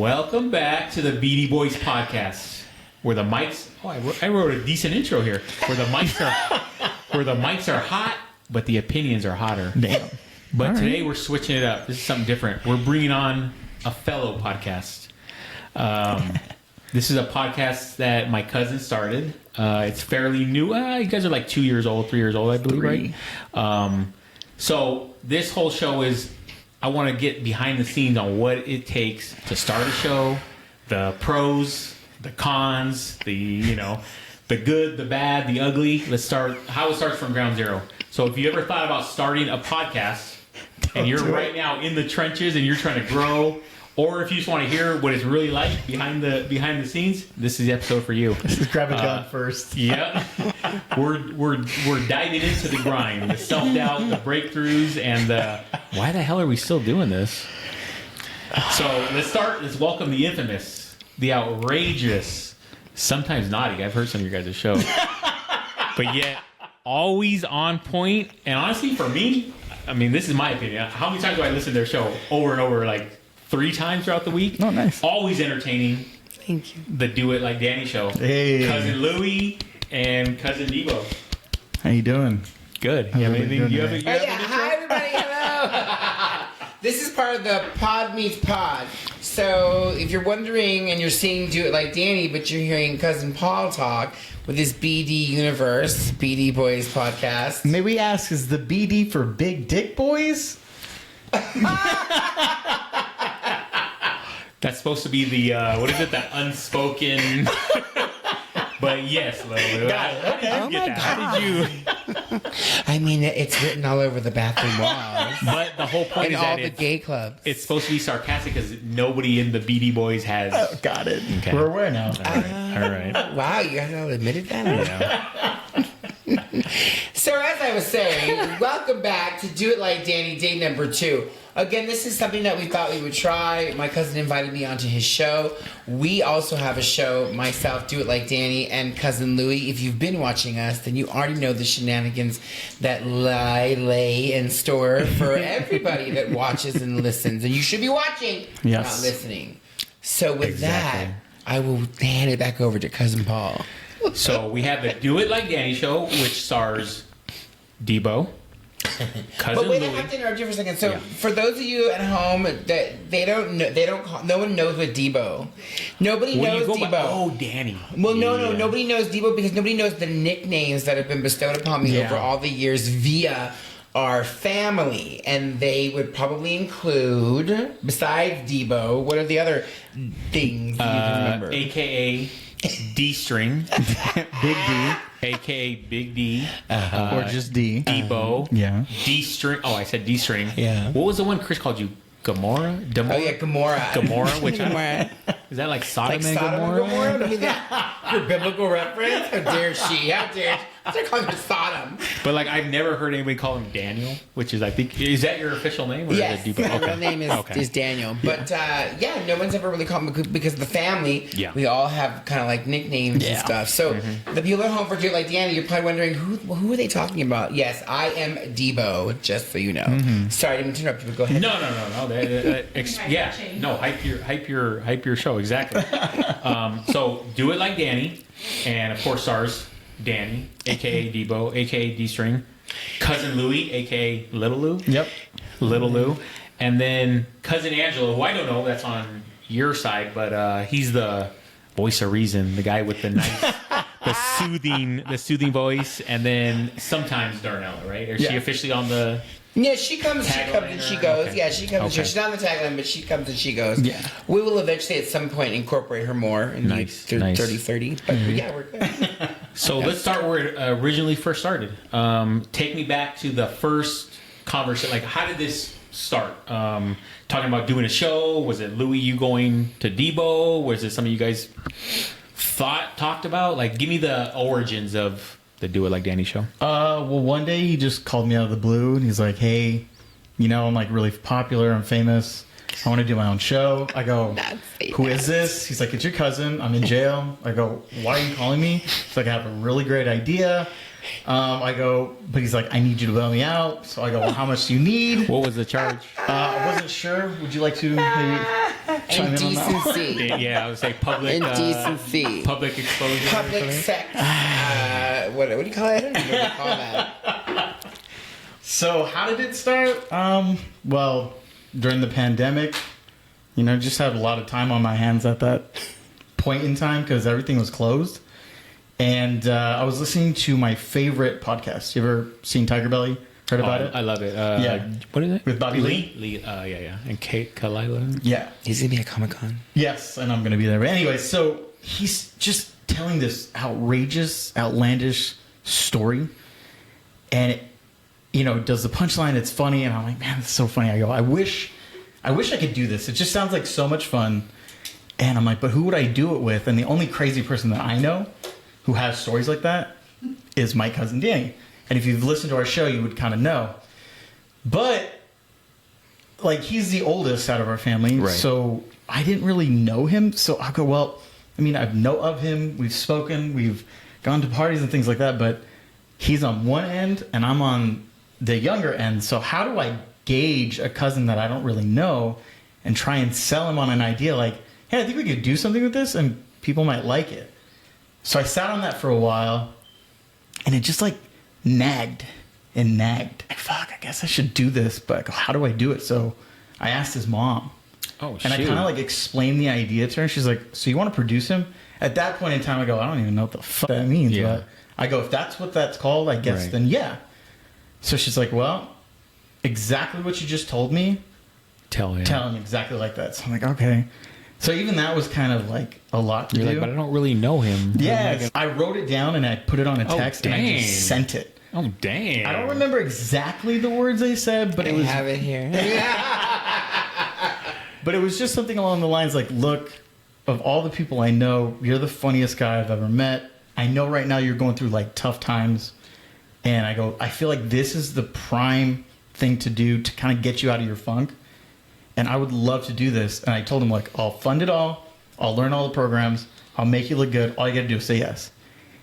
Welcome back to the BD Boys podcast, where the mics. Oh, I wrote a decent intro here. Where the mics are hot, but the opinions are hotter. Damn. But All today right. we're switching it up. This is something different. We're bringing on a fellow podcast. This is a podcast that my cousin started. It's fairly new. You guys are like 2 years old, 3 years old, I believe, right? So this whole show is, I want to get behind the scenes on what it takes to start a show, the pros, the cons, the good, the bad, the ugly. Let's start how it starts from ground zero. So if you ever thought about starting a podcast and you're right now in the trenches and you're trying to grow, or if you just want to hear what it's really like behind the scenes, this is the episode for you. Just grab a gun first. Yep. We're diving into the grind, the self-doubt, the breakthroughs, and the why the hell are we still doing this? So let's welcome the infamous, the outrageous, sometimes naughty. I've heard some of your guys' show. But yet always on point. And honestly, for me, I mean, this is my opinion. How many times do I listen to their show over and over, like 3 times throughout the week? Oh, nice. Always entertaining. Thank you. The Do It Like Danny show. Hey. Cousin Louie and Cousin Debo. How you doing? Good. How's You have everybody anything? doing You have, today? you have Yeah, hi everybody, hello. This is part of the Pod Meets Pod. So if you're wondering and you're seeing Do It Like Danny, but you're hearing Cousin Paul talk with his BD Universe, BD Boys podcast. May we ask, is the BD for Big Dick Boys? That's supposed to be the what is it? The unspoken. But yes, Lolo. Got it. Okay. How did you get that? How did you? I mean, it's written all over the bathroom walls. But the whole point And is all that the gay clubs. it's supposed to be sarcastic because nobody in the BD Boys has. Oh, got it. Okay. We're aware now. All right. Wow, you guys all admitted that? So as I was saying, welcome back to Do It Like Danny, day number 2. Again, this is something that we thought we would try. My cousin invited me onto his show. We also have a show, myself, Do It Like Danny, and Cousin Louie. If you've been watching us, then you already know the shenanigans that lay in store for everybody that watches and listens. And you should be watching, Yes. not listening. So with Exactly. that, I will hand it back over to Cousin Paul. So we have the Do It Like Danny show, which stars Debo, Cousin But wait, I Louie. have to interrupt you for a second. So, Yeah. for those of you at home that they don't know, no one knows what Debo. Nobody What do you knows go Debo. by? Oh, Danny. Well, no, Yeah. nobody knows Debo because nobody knows the nicknames that have been bestowed upon me Yeah. over all the years via our family, and they would probably include, besides Debo, what are the other things you can remember? AKA D-String, Big D. AKA Big D, Or just D. Debo, Yeah. D-String. Oh, I said D-String. Yeah. What was the one Chris called you? Gamora? Oh yeah, Gamora. Gamora, which Gamora. is that like Sodom Like and Sodom and Gomorrah? Gomorrah? I mean, that your biblical reference? How dare she? How dare she? They're calling her Sodom. But like I've never heard anybody call him Daniel, which is I think is that your official name or Yes, is it Debo? my real name is Daniel. But yeah, no one's ever really called me because of the family. Yeah. We all have kind of like nicknames and Yeah. stuff. So the people at home for Do It Like Danny, you're probably wondering who are they talking about? Yes, I am Debo. Just so you know. Sorry, I didn't interrupt you. But go ahead. No. Yeah, no. Hype your show exactly. So Do It Like Danny, and of course stars Danny, aka Debo, aka D-String, Cousin Louie, aka Little Lou. Yep. Little Lou, and then Cousin Angelo, who I don't know, that's on your side, but he's the voice of reason, the guy with the nice, the soothing voice, and then sometimes Darnella, right? Is she Yeah. officially on the? Yeah, she comes Tagline and she or- goes. okay. Yeah, she comes and she Okay. goes. She's not on the tagline, but she comes and she goes. Yeah. We will eventually at some point incorporate her more in Nice, the nice. 30-30. But yeah, we're good. So let's start where it originally first started. Take me back to the first conversation. Like, how did this start? Talking about doing a show. Was it Louie, you going to Debo? Was it something you guys talked about? Like, give me the origins of the Do It Like Danny show. Well, one day he just called me out of the blue and he's like, hey, I'm like really popular. I'm famous. I want to do my own show. I go, Not say who that. is this? He's like, it's your cousin. I'm in jail. I go, why are you calling me? He's like, I have a really great idea. I go, but he's like, I need you to bail me out. So I go, well, how much do you need? What was the charge? I wasn't sure. Would you like to maybe chime in on that one. Indecency. Yeah, I would say public Indecency. public exposure. Public sex. What do you call it? I don't even know what you call that. So how did it start? Well, during the pandemic, just had a lot of time on my hands at that point in time because everything was closed. And I was listening to my favorite podcast. You ever seen Tiger Belly? Heard about it? I love it. Yeah. What is it? With Bobby Lee? Yeah. And Kate Kalila. Yeah. He's going to be at Comic-Con. Yes, and I'm going to be there. But anyway, so he's just telling this outrageous, outlandish story. And it, does the punchline. It's funny. And I'm like, man, it's so funny. I go, I wish I could do this. It just sounds like so much fun. And I'm like, but who would I do it with? And the only crazy person that I know who has stories like that is my cousin Danny. And if you've listened to our show, you would kind of know. But, he's the oldest out of our family. Right. So I didn't really know him. So I go, well, I know of him. We've spoken. We've gone to parties and things like that. But he's on one end and I'm on the younger end. So how do I gauge a cousin that I don't really know and try and sell him on an idea like, hey, I think we could do something with this and people might like it. So I sat on that for a while and it just nagged and nagged. Fuck, I guess I should do this, but how do I do it? So I asked his mom. Oh, and I kind of explained the idea to her. She's like, so you want to produce him? At that point in time, I go, I don't even know what the fuck that means. Yeah. But I go, if that's what that's called, I guess, then yeah. So she's like, well, exactly what you just told me. Tell him exactly like that. So I'm like, okay. So even that was kind of a lot to do. but I don't really know him. Yeah, I wrote it down and I put it on a text and I just sent it. Oh, dang. I don't remember exactly the words they said, but I it was have it here. but it was just something along the lines like, look, of all the people I know, you're the funniest guy I've ever met. I know right now you're going through tough times. And I go, I feel like this is the prime thing to do to kind of get you out of your funk. And I would love to do this. And I told him, I'll fund it all. I'll learn all the programs. I'll make you look good. All you got to do is say yes.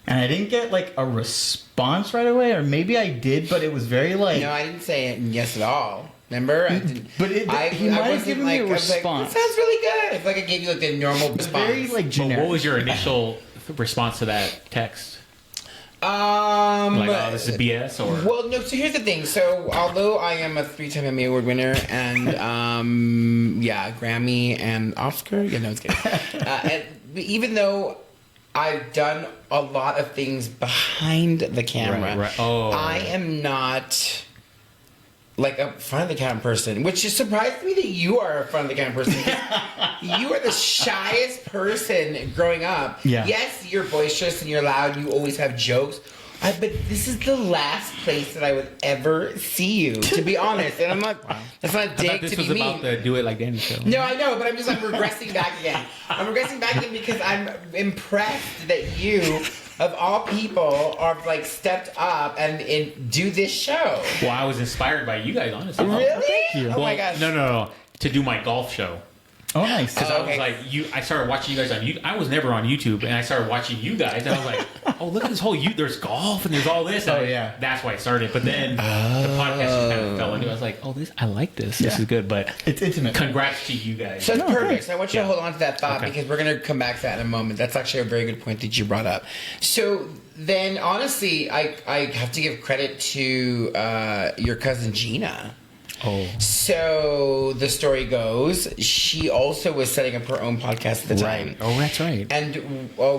And I didn't get a response right away, or maybe I did, but it was very No, I didn't say yes at all. Remember? I didn't, But he might have given me a I was response. That sounds really good. I feel like I gave you the normal response. Very But generic. what was your initial response to that text? This is BS or? Well, no. So here's the thing. So although I am a 3-time Emmy Award winner and Grammy and Oscar, no, it's kidding. And even though I've done a lot of things behind the camera, Right. Oh. I am not a front of the camera person, which is surprised me that you are a front of the camera person. You are the shyest person growing up. Yeah. Yes, you're boisterous and you're loud. You always have jokes. But this is the last place that I would ever see you, to be honest. And I'm not. That's not a I dig thought this to was be mean. about the Do It Like Danny show. No, I know, but I'm regressing back again. I'm regressing back again because I'm impressed that you, of all people, are stepped up and do this show. Well, I was inspired by you guys, honestly. Really? thank you. Oh my Well, gosh. No. To do my golf show. Oh, nice. Because Okay. I was I started watching you guys on YouTube. I was never on YouTube, and I started watching you guys, and I was like, oh, look at this whole there's golf and there's all this. And yeah. That's why I started. But then the podcast just kind of fell into it. I was like, oh, I like this. This is good. But It's intimate. congrats to you guys. So that's No, perfect. thanks. So I want you to hold on to that thought Okay. because we're going to come back to that in a moment. That's actually a very good point that you brought up. So then, honestly, I have to give credit to your cousin Gina. Oh. So the story goes, she also was setting up her own podcast at the time. Oh, that's right. And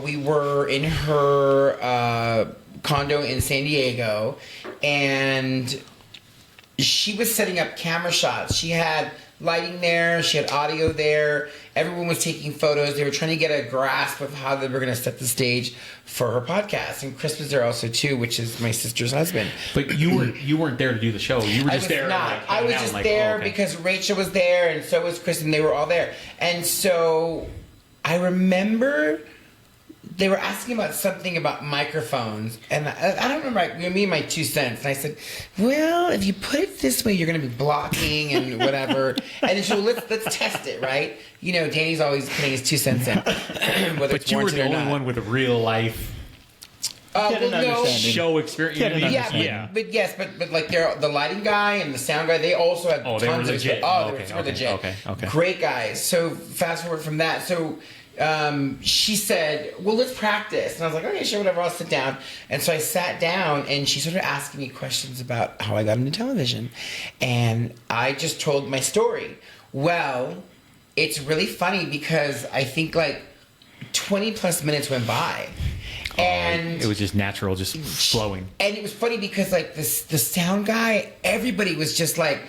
we were in her condo in San Diego, and she was setting up camera shots. She had lighting there, she had audio there, everyone was taking photos. They were trying to get a grasp of how they were going to set the stage for her podcast. And Chris was there also too, which is my sister's husband. But you weren't there to do the show. You were I just was there. not. I hanging was out, just there okay. because Rachel was there, and so was Chris, and they were all there. And so I remember they were asking about something about microphones, and I don't remember. Me and my 2 cents, and I said, "Well, if you put it this way, you're going to be blocking and whatever." And then so let's test it, right? Danny's always putting his 2 cents in, whether But it's you were warranted the or only not. one with a real life Get an understanding. show experience. Get an You know what I Yeah, mean? understanding. but yes, but like the lighting guy and the sound guy, they also have Oh, they were tons of legit. experience. Oh, they Okay, were super okay, legit. okay. Great guys. So fast forward from that. So she said, well, let's practice. And I was like, okay, sure, whatever, I'll sit down. And so I sat down and she started asking me questions about how I got into television. And I just told my story. Well, it's really funny because I think like 20 plus minutes went by. And It was just natural, just flowing. and it was funny because like the sound guy, everybody was just like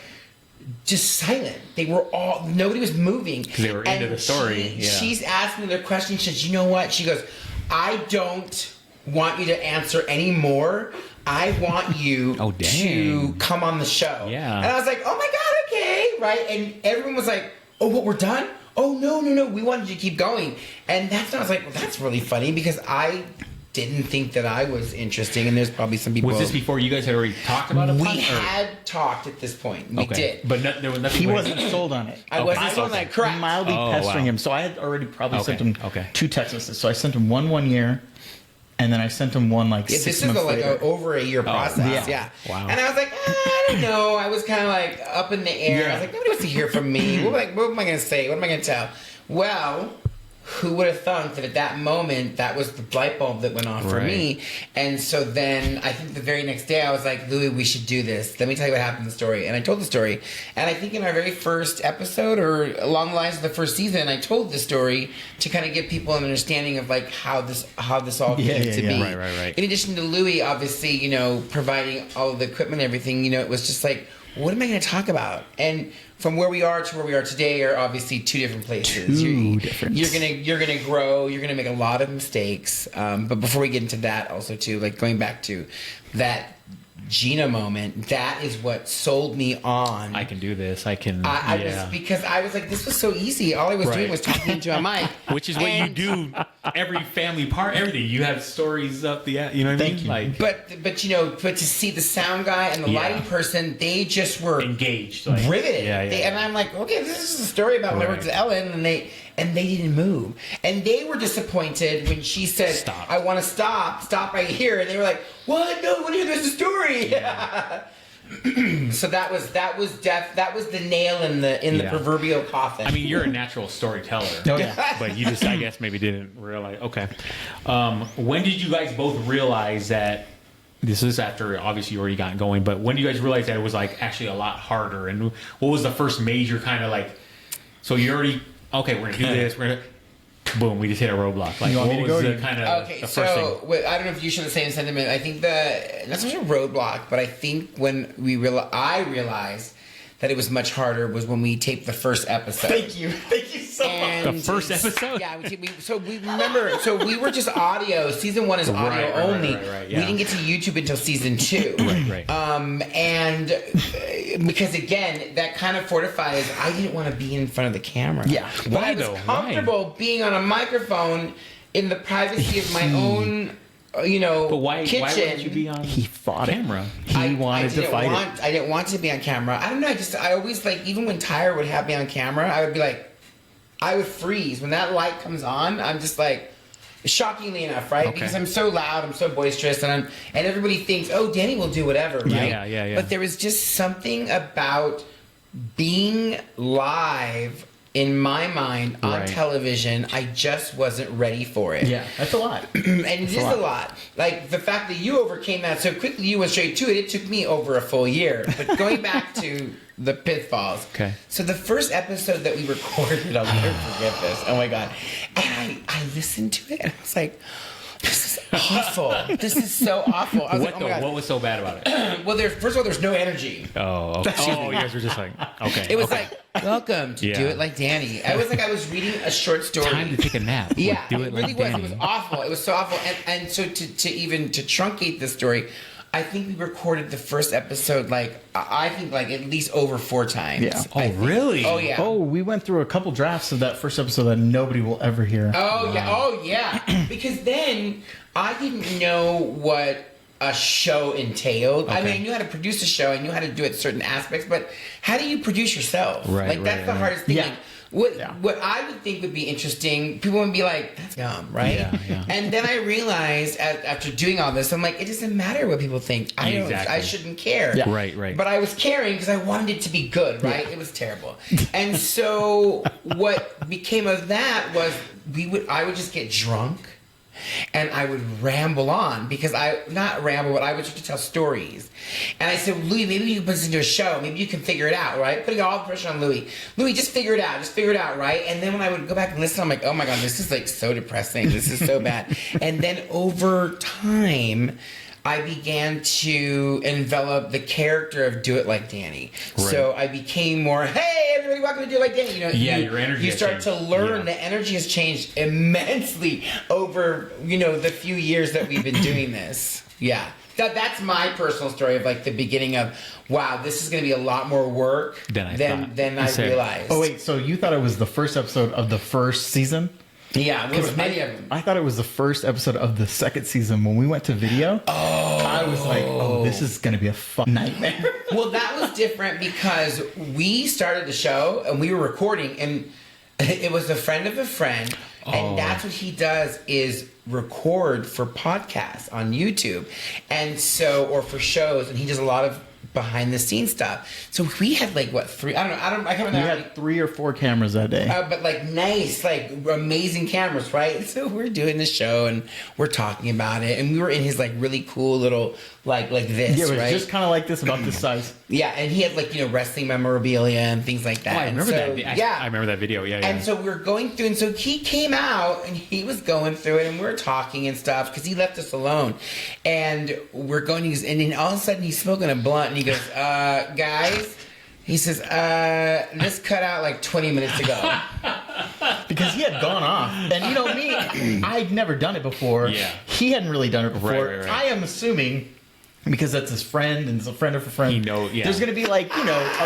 just silent. They were all nobody was moving 'Cause they were into the story, yeah. She's asking their question. She says, "You know what?" She goes, "I don't want you to answer anymore. I want you Oh, to dang. come on the show." Yeah. And I was like, "Oh my god, okay, right?" And everyone was like, "Oh, what? We're done." Oh no, we wanted you to keep going. And that's when I was like, well, that's really funny because I didn't think that I was interesting, and there's probably some people. Was this before you guys had already talked about it? We had talked at this point. We did. But there was nothing. He wasn't sold on it. I wasn't sold on it. Correct. Mildly Oh, pestering wow. him. So I had already probably Okay, sent him okay. 2 text messages. So I sent him one year, and then I sent him one like Yeah, 6 this is months like later. over a year process. yeah. Yeah. Wow. And I was like, I don't know. I was kind of like up in the air. I was like, nobody wants to hear from me. What am I going to say? What am I going to tell? Well, who would have thunk that at that moment that was the light bulb that went off for Right. me? And so then I think the very next day I was like, Louis, we should do this. Let me tell you what happened in the story. And I told the story. And I think in our very first episode or along the lines of the first season, I told the story to kind of give people an understanding of like how this all came Yeah, to yeah. be. Right. In addition to Louis, obviously, you know, providing all of the equipment and everything, you know, it was just like, what am I going to talk about? And from where we are to where we are today are obviously 2 different places. Different. You're gonna grow. You're gonna make a lot of mistakes. But before we get into that, also too, like going back to that Gina moment, that is what sold me on. I can do this. I can. I yeah. was because I was like, this was so easy. All I was doing Right. was talking into a mic, Which is what you And- do every family part, everything. You have stories up the, you know what I mean? Thank you. Like But you know, but to see the sound guy and the Yeah. lighting person, they just were engaged. Like, riveted. Yeah. And I'm like, okay, this is a story about when I worked Right. with Ellen, and they didn't move, and they were disappointed when she said, Stop. "I want to stop right here," and they were like, "What? No, what is this story?" So that was the nail in the Yeah. proverbial coffin. I mean, you're a natural storyteller. Oh, yeah. But you just, I guess, maybe didn't realize. Okay. When did you guys both realize that? This is after obviously you already got going, but when did you guys realize that it was like actually a lot harder? And what was the first major kind of like? So you already we're gonna do this. We're gonna boom. We just hit a roadblock. Like You want what me to was go? the kind of Okay, the first thing? so I don't know if you share the same sentiment. I think not such a roadblock, but I think when I realized that it was much harder was when we taped the first episode. Thank you so much. And The first episode? Yeah, we remember. So we were just audio. Season 1 is audio Right, only. right, We yeah. didn't get to YouTube until season 2. Right. And because again, that kind of fortifies. I didn't want to be in front of the camera. Yeah. but Why, I was though? comfortable being on a microphone in the privacy of my own. But why kitchen. wouldn't you be on He fought camera? He wanted to fight it. I didn't want to be on camera. I don't know. I always like, even when Tyra would have me on camera, I would be like, I would freeze when that light comes on. I'm just like, shockingly enough, right? Okay. Because I'm so loud, I'm so boisterous, and everybody thinks, oh, Danny will do whatever, right? Yeah. But there was just something about being live in my mind on Right. television. I just wasn't ready for it. Yeah, that's a lot. And it is a lot. Like the fact that you overcame that so quickly, you went straight to it. It took me over a full year. But going back to the pitfalls. Okay. So the first episode that we recorded, I'll never forget this. Oh my god! And I listened to it and I was like, "This is awful. This is so awful." I was like, "Oh my god!" What was so bad about it? Well, first of all, there's no energy. Oh, okay. You guys were just like, okay. It was okay. like, "Welcome to Yeah. Do It Like Danny." I was like, I was reading a short story. Time to take a nap. Yeah, Do it it really like was. Danny. It was awful. It was so awful. And so to truncate the story, I think we recorded the first episode I think at least over 4 times. Yeah. Oh, I think. really? Oh yeah. Oh, we went through a couple drafts of that first episode that nobody will ever hear. Oh yeah. Oh yeah. Because then I didn't know what a show entailed. I Okay. mean, I knew how to produce a show. I knew how to do it certain aspects, but how do you produce yourself? Right, That's right, the right. hardest thing. Yeah. What I would think would be interesting, people would be like, that's dumb, right? Yeah. And then I realized after doing all this, I'm like, it doesn't matter what people think. I shouldn't care. Yeah. Right. But I was caring because I wanted it to be good, right? It was terrible. And so what became of that was I would just get drunk. And I would ramble on because but I would try to tell stories. And I said, Louis, maybe you can put this into a show. Maybe you can figure it out, right? Putting all the pressure on Louis. Louis, just figure it out. Just figure it out, right? And then when I would go back and listen, I'm like, oh my God, this is like so depressing. This is so bad. And then over time, I began to envelop the character of Do It Like Danny. Right. So I became more, hey, everybody, welcome to Do It Like Danny. Your energy. You start to learn the energy has changed immensely over, the few years that we've been doing this. Yeah. That's my personal story of like the beginning of, wow, this is going to be a lot more work than I realized. Oh, wait, so you thought it was the first episode of the first season? Yeah, there was many of them. I thought it was the first episode of the second season when we went to video. I was like, this is going to be a fun nightmare. Well, that was different because we started the show and we were recording and it was a friend of a friend. And that's what he does is record for podcasts on YouTube. And so, or for shows. And he does a lot of behind the scenes stuff. So we had like what, 3? I can't remember. We had 3 or 4 cameras that day. But like nice, like amazing cameras, right? So we're doing the show and we're talking about it, and we were in his like really cool little like this, yeah, it was right? just kind of like this, about this size. Yeah, and he had like wrestling memorabilia and things like that. I remember that. Yeah, I remember that video. Yeah. And so we were going through, and so he came out and he was going through it, and we were talking and stuff because he left us alone, and we're going. And then all of a sudden he's smoking a blunt, and he goes, "Guys," he says, "This cut out like 20 minutes ago." Because he had gone off. And you know me, I'd never done it before. Yeah. He hadn't really done it before. Right. I am assuming, because that's his friend and it's a friend of a friend, there's going to be like, a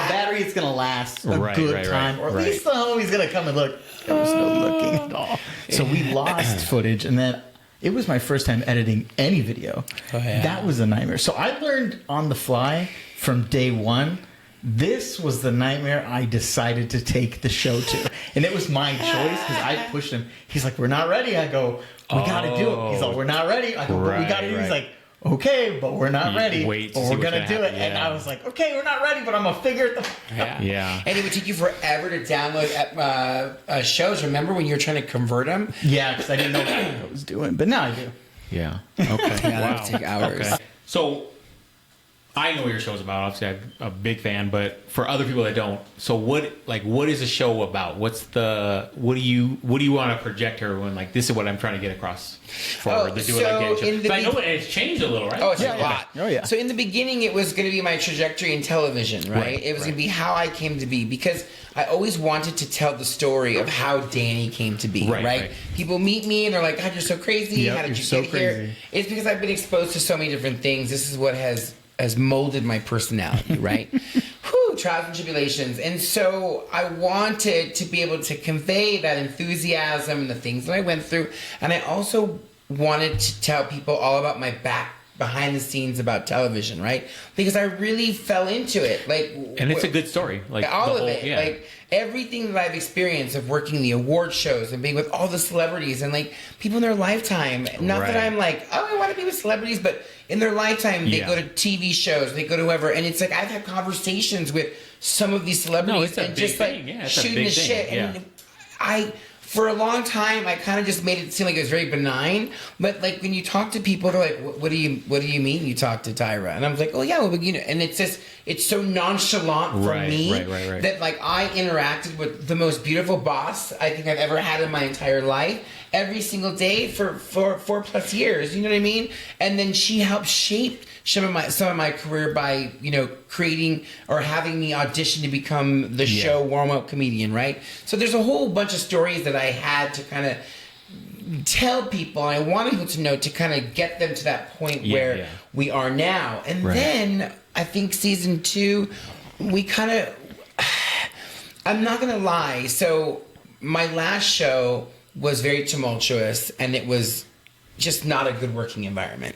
battery that's going to last a good time. Or at least the homie's going to come and look. There was no looking at all. So we lost footage, and then it was my first time editing any video. Oh, yeah. That was a nightmare. So I learned on the fly from day one. This was the nightmare I decided to take the show to. And it was my choice because I pushed him. He's like, we're not ready. I go, we got to do it. He's like, we're not ready. I go, but we got to do it. He's like, okay, but we're not ready. Wait but we're going to do it. Yeah. And I was like, okay, we're not ready, but I'm going to figure it out. Yeah. And it would take you forever to download shows. Remember when you were trying to convert them? Yeah, because I didn't know what I was doing. But now I do. Yeah. Okay. That would take hours. Okay. So I know what your show's about. Obviously, I'm a big fan, but for other people that don't, so what is the show about? What do you want to project to everyone? Like, this is what I'm trying to get across for the Do It Like Danny show. But I know it's changed a little, right? Oh, it's a lot. Oh, yeah. So in the beginning, it was going to be my trajectory in television, right? It was going to be how I came to be, because I always wanted to tell the story of how Danny came to be, right? People meet me and they're like, God, you're so crazy. Yep, how did you so get here? It's because I've been exposed to so many different things. This is what has molded my personality, right? Whew, trials and tribulations. And so I wanted to be able to convey that enthusiasm and the things that I went through. And I also wanted to tell people all about my behind the scenes about television, right? Because I really fell into it. And it's a good story. Like all of it. Yeah. Like everything that I've experienced of working the award shows and being with all the celebrities and like people in their lifetime. Not that I'm like, oh, I want to be with celebrities, but in their lifetime, they go to TV shows, they go to whoever, and it's like I've had conversations with some of these celebrities and just like shooting the shit. And for a long time, I kind of just made it seem like it was very benign. But like when you talk to people, they're like, "What do you mean you talk to Tyra?" And I'm like, "Oh yeah, well, And it's just so nonchalant for me that like I interacted with the most beautiful boss I think I've ever had in my entire life every single day for 4+ years. You know what I mean? And then she helped shape some of my career by creating or having me audition to become the show warm-up comedian, right? So there's a whole bunch of stories that I had to kind of tell people, and I want people to know to kind of get them to that point where we are now. And then I think season 2, we kind of, I'm not gonna lie, so my last show was very tumultuous and it was just not a good working environment.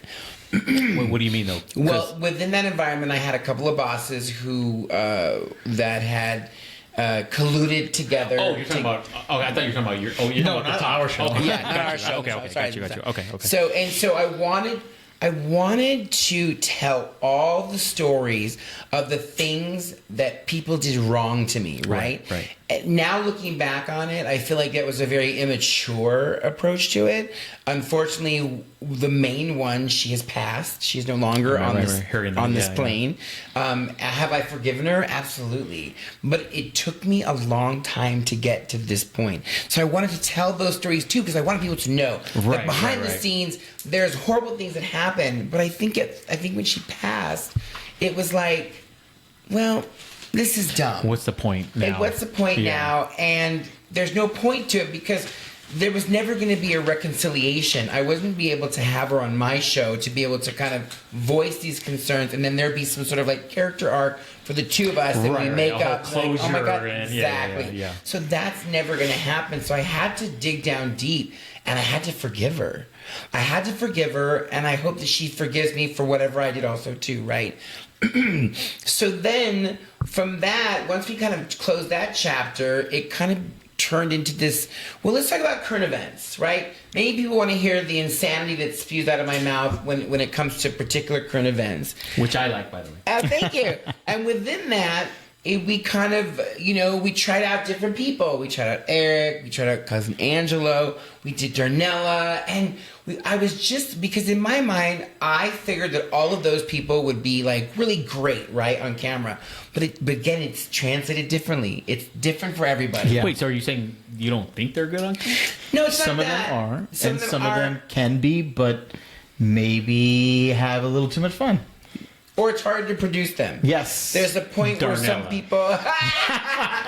What do you mean, though? Well, within that environment, I had a couple of bosses who that had colluded together. Oh, you're talking about. Oh, I thought you were talking about your. Oh, you're No, talking about not the top. our show. Okay, Yeah, not our show. Okay, Sorry, got you. Okay. So I wanted to tell all the stories of the things that people did wrong to me, right? Right. And now looking back on it, I feel like that was a very immature approach to it. Unfortunately, the main one, she has passed. She's no longer on this plane. Have I forgiven her? Absolutely. But it took me a long time to get to this point. So I wanted to tell those stories too, because I wanted people to know that behind the scenes, there's horrible things that happen. But I think when she passed, it was like, well, this is dumb. What's the point now? What's the point now? And there's no point to it because there was never going to be a reconciliation. I wasn't be able to have her on my show to be able to kind of voice these concerns, and then there'd be some sort of like character arc for the two of us that we make up. Closure. Like, oh my god, and, exactly. Yeah. So that's never going to happen. So I had to dig down deep, and I had to forgive her. And I hope that she forgives me for whatever I did also too, right? So then from that, once we kind of closed that chapter, it kind of turned into this, well, let's talk about current events, right? Many people want to hear the insanity that spews out of my mouth when it comes to particular current events. Which I like, by the way. Thank you. And within that, we kind of, we tried out different people. We tried out Eric. We tried out Cousin Angelo. We did Darnella. And I was just, because in my mind, I figured that all of those people would be like really great, right, on camera. But again, it's translated differently. It's different for everybody. Yeah. Wait, so are you saying you don't think they're good on camera? No, it's Some not of that. them are, Some and of them some are. of them can be, but maybe have a little too much fun. Or it's hard to produce them. Yes. There's a point where some Darnella. people...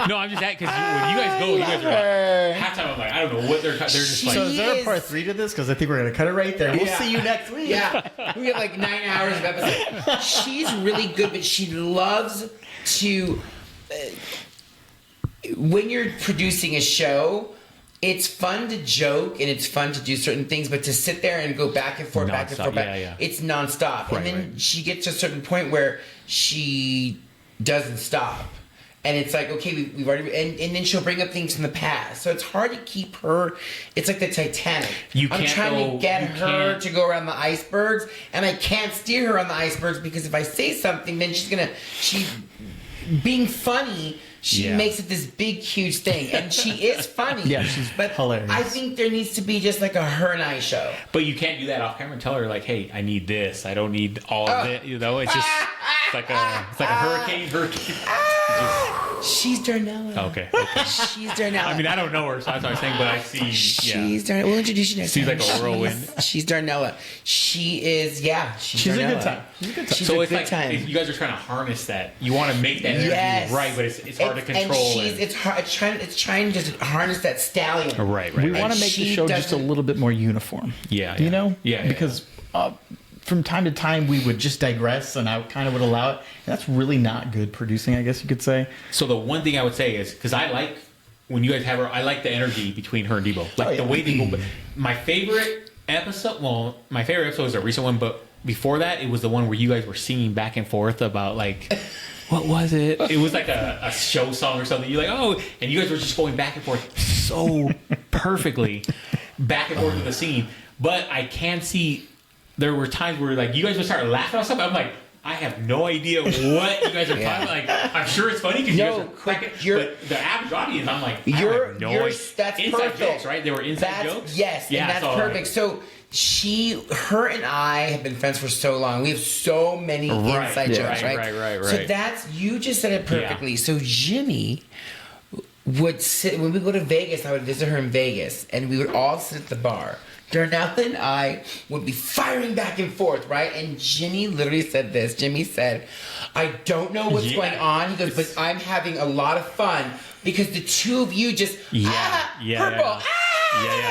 No, I'm just that because when you guys go, you guys are like, halftime. I'm like, I don't know what they're just like. So is there a is- part 3 to this? Because I think we're going to cut it right there. We'll Yeah. see you next week. Yeah, we have like 9 hours of episode. She's really good, but she loves to. When you're producing a show, it's fun to joke and it's fun to do certain things, but to sit there and go back and forth, Nonstop, yeah. it's nonstop. Right, And then right. she gets to a certain point where she doesn't stop. And it's like, okay, we've already, and then she'll bring up things from the past. So it's hard to keep her. It's like the Titanic. You I'm can't trying go- to get you her can't- to go around the icebergs, and I can't steer her on the icebergs because if I say something, then she being funny, she Yeah. makes it this big, huge thing, and she is funny. Yeah, she's but hilarious. I think there needs to be just like a her and I show. But you can't do that off camera and tell her like, hey, I need this. I don't need all of it. It's just it's like a hurricane. She's Darnella. Okay. She's Darnella. I mean, I don't know her, so that's what I'm saying. But I see. She's Darnella. We'll introduce you next She's time. like a whirlwind. She's Darnella. She is, She's a Darnella. good time. She's a good time. She's So a it's good like time. you guys are trying to harness that. You want to make that energy Yes. right, but it's hard to control. And it's hard. It's trying to harness that stallion. Right. We right. want to make the she show just a doesn't- little bit more uniform. Yeah. You know? Yeah. Because from time to time we would just digress and I kind of would allow it. And that's really not good producing, I guess you could say. So the one thing I would say is because I like when you guys have her. I like the energy between her and Debo. Like Oh, yeah. the way they go. My favorite episode. Well, my favorite episode was a recent one, but before that, it was the one where you guys were singing back and forth about like. What was it? It was like a show song or something. You're like, oh, and you guys were just going back and forth so perfectly, back and forth with the scene. But I can see there were times where like you guys would start laughing at something. I'm like, I have no idea what you guys are talking. Like, I'm sure it's funny because you guys are cracking. But the average audience, I'm like, I have no idea. That's inside perfect. jokes, right? They were inside jokes. Yes, yeah, and that's so, perfect. So her and I have been friends for so long. We have so many Right, inside yeah, jokes, right? right. So you just said it perfectly. Yeah. So Jimmy would sit when we go to Vegas. I would visit her in Vegas, and we would all sit at the bar. Darnella and I would be firing back and forth, right? And Jimmy literally said this. Jimmy said, I don't know what's going on. He goes, but I'm having a lot of fun because the two of you just, purple, yeah.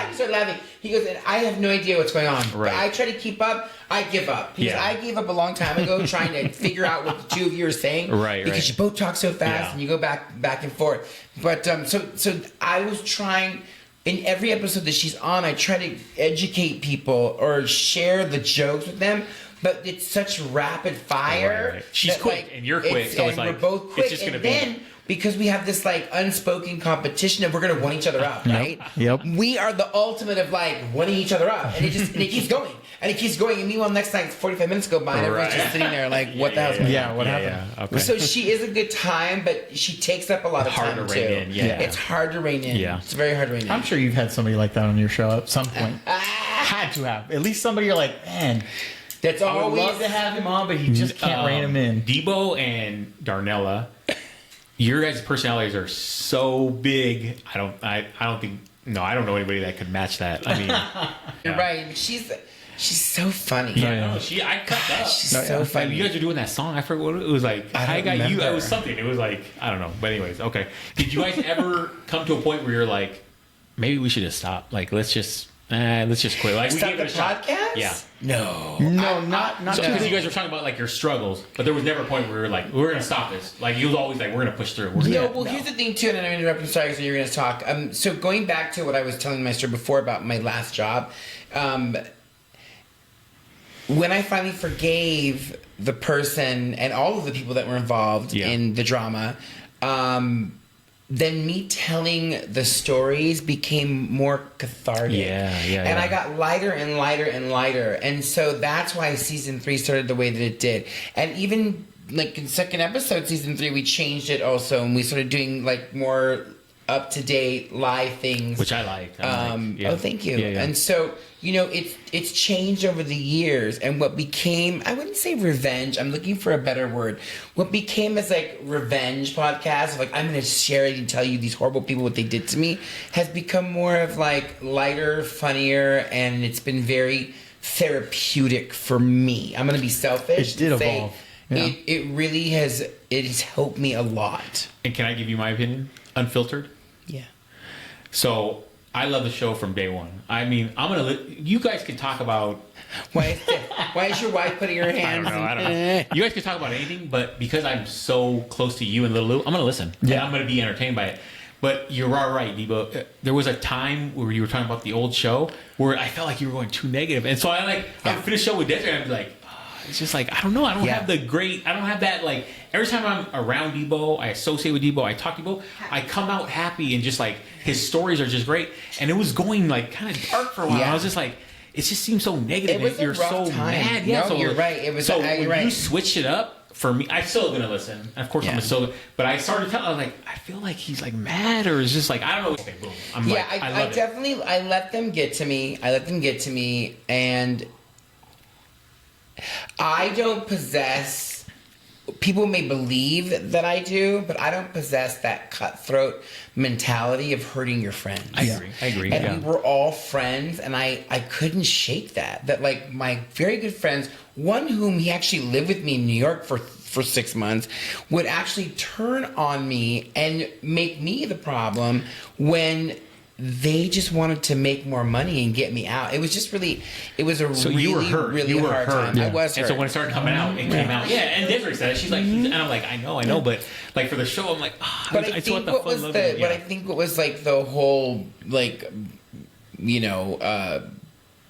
He started laughing. He goes, and I have no idea what's going on. Right. But I try to keep up. I give up. Because I gave up a long time ago trying to figure out what the two of you are saying. Right, because you both talk so fast and you go back and forth. But so I was trying... In every episode that she's on, I try to educate people or share the jokes with them, but it's such rapid fire. Right. She's quick and you're quick, so it's like we're both quick. it's just gonna and be then because we have this like unspoken competition and we're gonna one each other up, right? Yep. We are the ultimate of like one each other up, and it keeps going. And it keeps going. And meanwhile, next night, 45 minutes go by, and everyone's just sitting there like, what the hell's going on? Yeah, what happened? Yeah, okay. So she is a good time, but she takes up a lot of Hard time to too. rein in, yeah. It's hard to rein in. Yeah. It's very hard to rein in. I'm sure you've had somebody like that on your show at some point. Had to have. At least somebody you're like, man, That's I would always love to have him on, but he just can't rein him in. Debo and Darnella, your guys' personalities are so big. I don't think. No, I don't know anybody that could match that. I mean, You're right. She's so funny. Yeah, no, I cut up. She's No, so yeah. funny. You guys are doing that song. I forget what it was like. I I don't got you. It remember. was something. It was like I don't know. But anyways, okay. Did you guys ever come to a point where you're like, maybe we should just stop? Like, let's just quit. Like, we Stop gave the it a shot. podcast? Yeah. No. No, not So, to because you guys were talking about like your struggles, but there was never a point where we were like, we're gonna stop this. Like, you was always like, we're gonna push through. We're No, gonna, well, here's the thing too, and I'm interrupting. Sorry, because you're going to talk. So going back to what I was telling my story before about my last job, when I finally forgave the person and all of the people that were involved Yeah. in the drama, then me telling the stories became more cathartic. Yeah, And I got lighter and lighter and lighter. And so that's why season 3 started the way that it did. And even like in second episode, season 3, we changed it also, and we started doing like more up to date live things. which I liked. I'm like, yeah. Oh, thank you. Yeah, yeah. And so, you know, it's changed over the years, and what became, I wouldn't say revenge, I'm looking for a better word. What became as like revenge podcast, like I'm going to share it and tell you these horrible people what they did to me, has become more of like lighter, funnier, and it's been very therapeutic for me. I'm going to be selfish. It did and say evolve. Yeah. It really has, it has helped me a lot. And can I give you my opinion, unfiltered? Yeah. So I love the show from day one. I mean, you guys can talk about. Why is your wife putting her hands? I don't know. You guys can talk about anything, but because I'm so close to you and Little Lou, I'm gonna listen. Yeah. And I'm gonna be entertained by it. But you're all right, Debo. There was a time where you were talking about the old show where I felt like you were going too negative, and so I would finish the show with Desiree, and I'd be like, it's just like I don't know. I don't Yeah. have I don't have that like. Every time I'm around Debo, I associate with Debo, I talk to Debo, I come out happy and just like his stories are just great. And it was going like kind of dark for a while. Yeah. I was just like, it just seems so negative. It was and a you're rough so time. mad. Yeah, No, so you're right. It was- so you're when right. you switch it up for me. I'm still gonna listen. And of course, Yeah. I'm still. But I started telling. I was like, I feel like he's like mad, or is just like I don't know. Okay, boom. I'm Yeah, like, I love it. definitely I let them get to me. And I don't possess. People may believe that I do, but I don't possess that cutthroat mentality of hurting your friends. I agree. I agree. And Yeah. we were all friends, and I couldn't shake that. That like my very good friends, one whom he actually lived with me in New York for 6 months, would actually turn on me and make me the problem when they just wanted to make more money and get me out. It was just really, it was a So really, you were hurt. really You were hard hurt. time. I was hurt. And so when it started coming out, it came out. Yeah, and Desiree said it. She's like, and I'm like, I know, but like for the show, I'm like, But I think what was what was like the whole like, you know,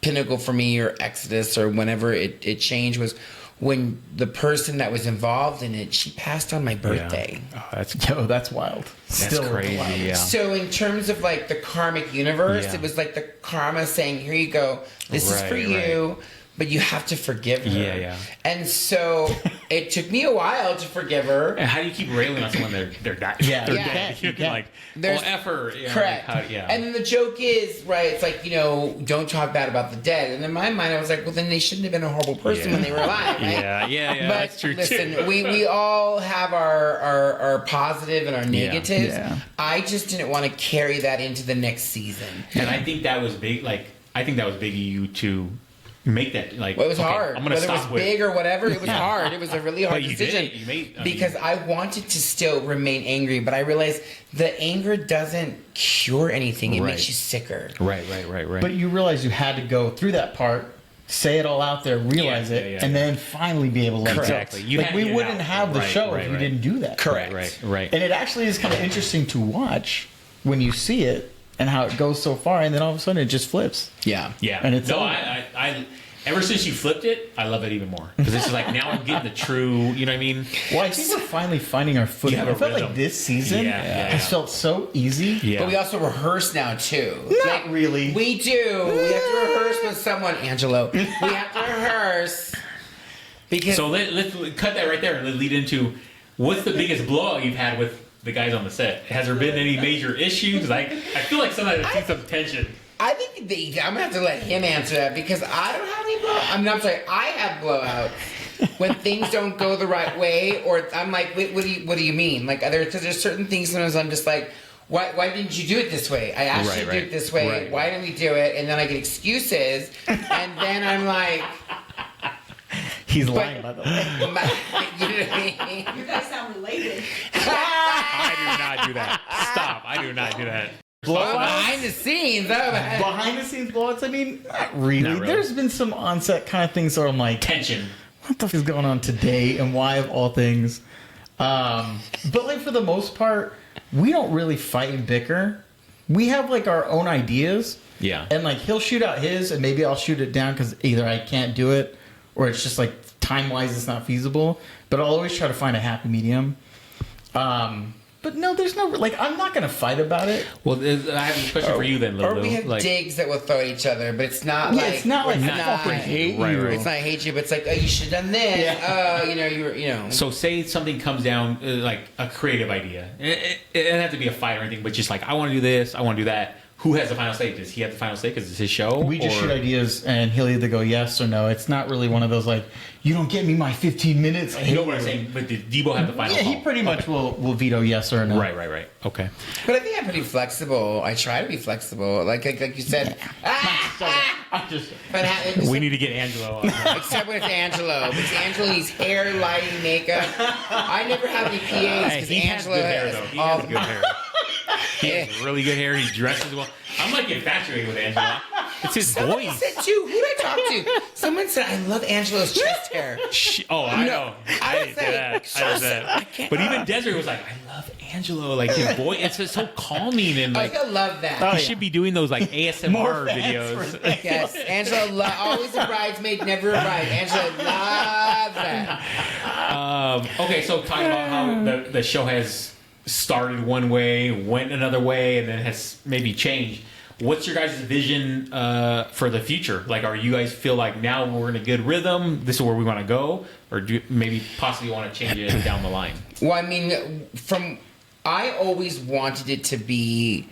pinnacle for me or exodus or whenever it changed was when the person that was involved in it, she passed on my birthday. Oh, that's Yo, that's wild. Still crazy. wild. Yeah. So in terms of like the karmic universe, Yeah. it was like the karma saying, "Here you go. This is for Right, you, but you have to forgive her." Yeah, yeah. And so it took me a while to forgive her. And how do you keep railing on someone they're dying? Yeah. They're Yeah. dead. You You're can't. like, There's- well, F her. You know, Correct. Like, yeah. And then the joke is, right, it's like, you know, don't talk bad about the dead. And in my mind, I was like, well, then they shouldn't have been a horrible person Yeah. when they were alive, right? yeah. But That's true listen, too. we all have our positive and our negatives. Yeah. I just didn't want to carry that into the next season. And I think that was big. Like, I think that was big of you to make that. Like, Well, it was okay, hard. I'm gonna Whether stop it was with. big or whatever, it was Yeah. hard. It was a really hard But you did decision. it. You made- I mean- because I wanted to still remain angry, but I realized the anger doesn't cure anything. It Right. makes you sicker. Right. But you realize you had to go through that part, say it all out there, realize Yeah, it, yeah, and yeah. then finally be able to let Exactly. it You go. had Like, to we get it wouldn't out. have the Right, show right, if you right. didn't do that. Correct. Right. And it actually is kind of interesting to watch when you see it and how it goes so far, and then all of a sudden it just flips. Yeah. Yeah. And it's no, over. I ever since you flipped it, I love it even more because it's like now I'm getting the true. You know what I mean? Well, I think we're finally finding our footing. You have I a felt like rhythm. this season has felt so easy. Yeah. But we also rehearse now too. Not really. We do. We have to rehearse with someone, Angelo. We have to rehearse because So let's cut that right there and let's lead into what's the biggest blowout you've had with the guys on the set? Has there been any major issues? Like I feel like sometimes I see some tension. I think I'm gonna have to let him answer that because I don't have any blowouts. I'm sorry, I have blowouts when things don't go the right way, or I'm like, wait, what do you mean? Like, there's certain things sometimes I'm just like, why didn't you do it this way? I asked you to do it this way. Right. Why didn't we do it? And then I get excuses, and then I'm like, He's lying, by the way. you know what I mean? You guys sound related. I do not do that. Stop. I do not do that. Behind the scenes, Behind the scenes blowouts, I mean, not really. Not really. There's been some on-set kind of things where I'm like, Tension. what the f is going on today and why of all things? But like for the most part, we don't really fight and bicker. We have like our own ideas. Yeah. And like he'll shoot out his and maybe I'll shoot it down because either I can't do it or it's just like time-wise it's not feasible. But I'll always try to find a happy medium. But no, there's no, like, I'm not going to fight about it. Well, I have a question for you then, Lulu. Or we have like, digs that we'll throw at each other, but it's not Yeah, like it's not like it's I not- fucking hate Right, you. right. It's not I hate you, but it's like, oh, you should have done this. Yeah. You know. So say something comes down like a creative idea. It doesn't have to be a fight or anything, but just like I want to do this, I want to do that. Who has the final say? Does he have the final say because it's his show? We just or- shoot ideas and he'll either go yes or no. It's not really one of those like, you don't get me my 15 minutes. I You know hate what I'm you. saying? But did Debo have the final Yeah, call? he pretty much will veto yes or no. Right. Okay. But I think I'm pretty flexible. I try to be flexible. Like you said. I just But We need to get Angelo on. except when it's Angelo. Because Angelo needs hair, lighting, makeup. I never have any PAs because he has Angelo good hair, has though. He all has good hair. He has really good hair. He dresses well. I'm like infatuated with Angelo. It's his Somebody voice. said too. Who did I talk to? Someone said I love Angelo's chest hair. Oh, I No, know. I I was didn't say like, that. I didn't say I that. can't- But even Desiree was like, I love Angelo. Like his voice, it's just so calming and I like was gonna love that. Oh, he yeah. should be doing those like ASMR More fans videos. for that. Yes, Angela, always a bridesmaid, never a bride. Angela loves that. Okay, so talking about how the show has started one way, went another way, and then has maybe changed. What's your guys' vision for the future? Like, are you guys feel like now we're in a good rhythm? This is where we want to go, or do you maybe possibly want to change it down the line? Well, I mean, I always wanted it to be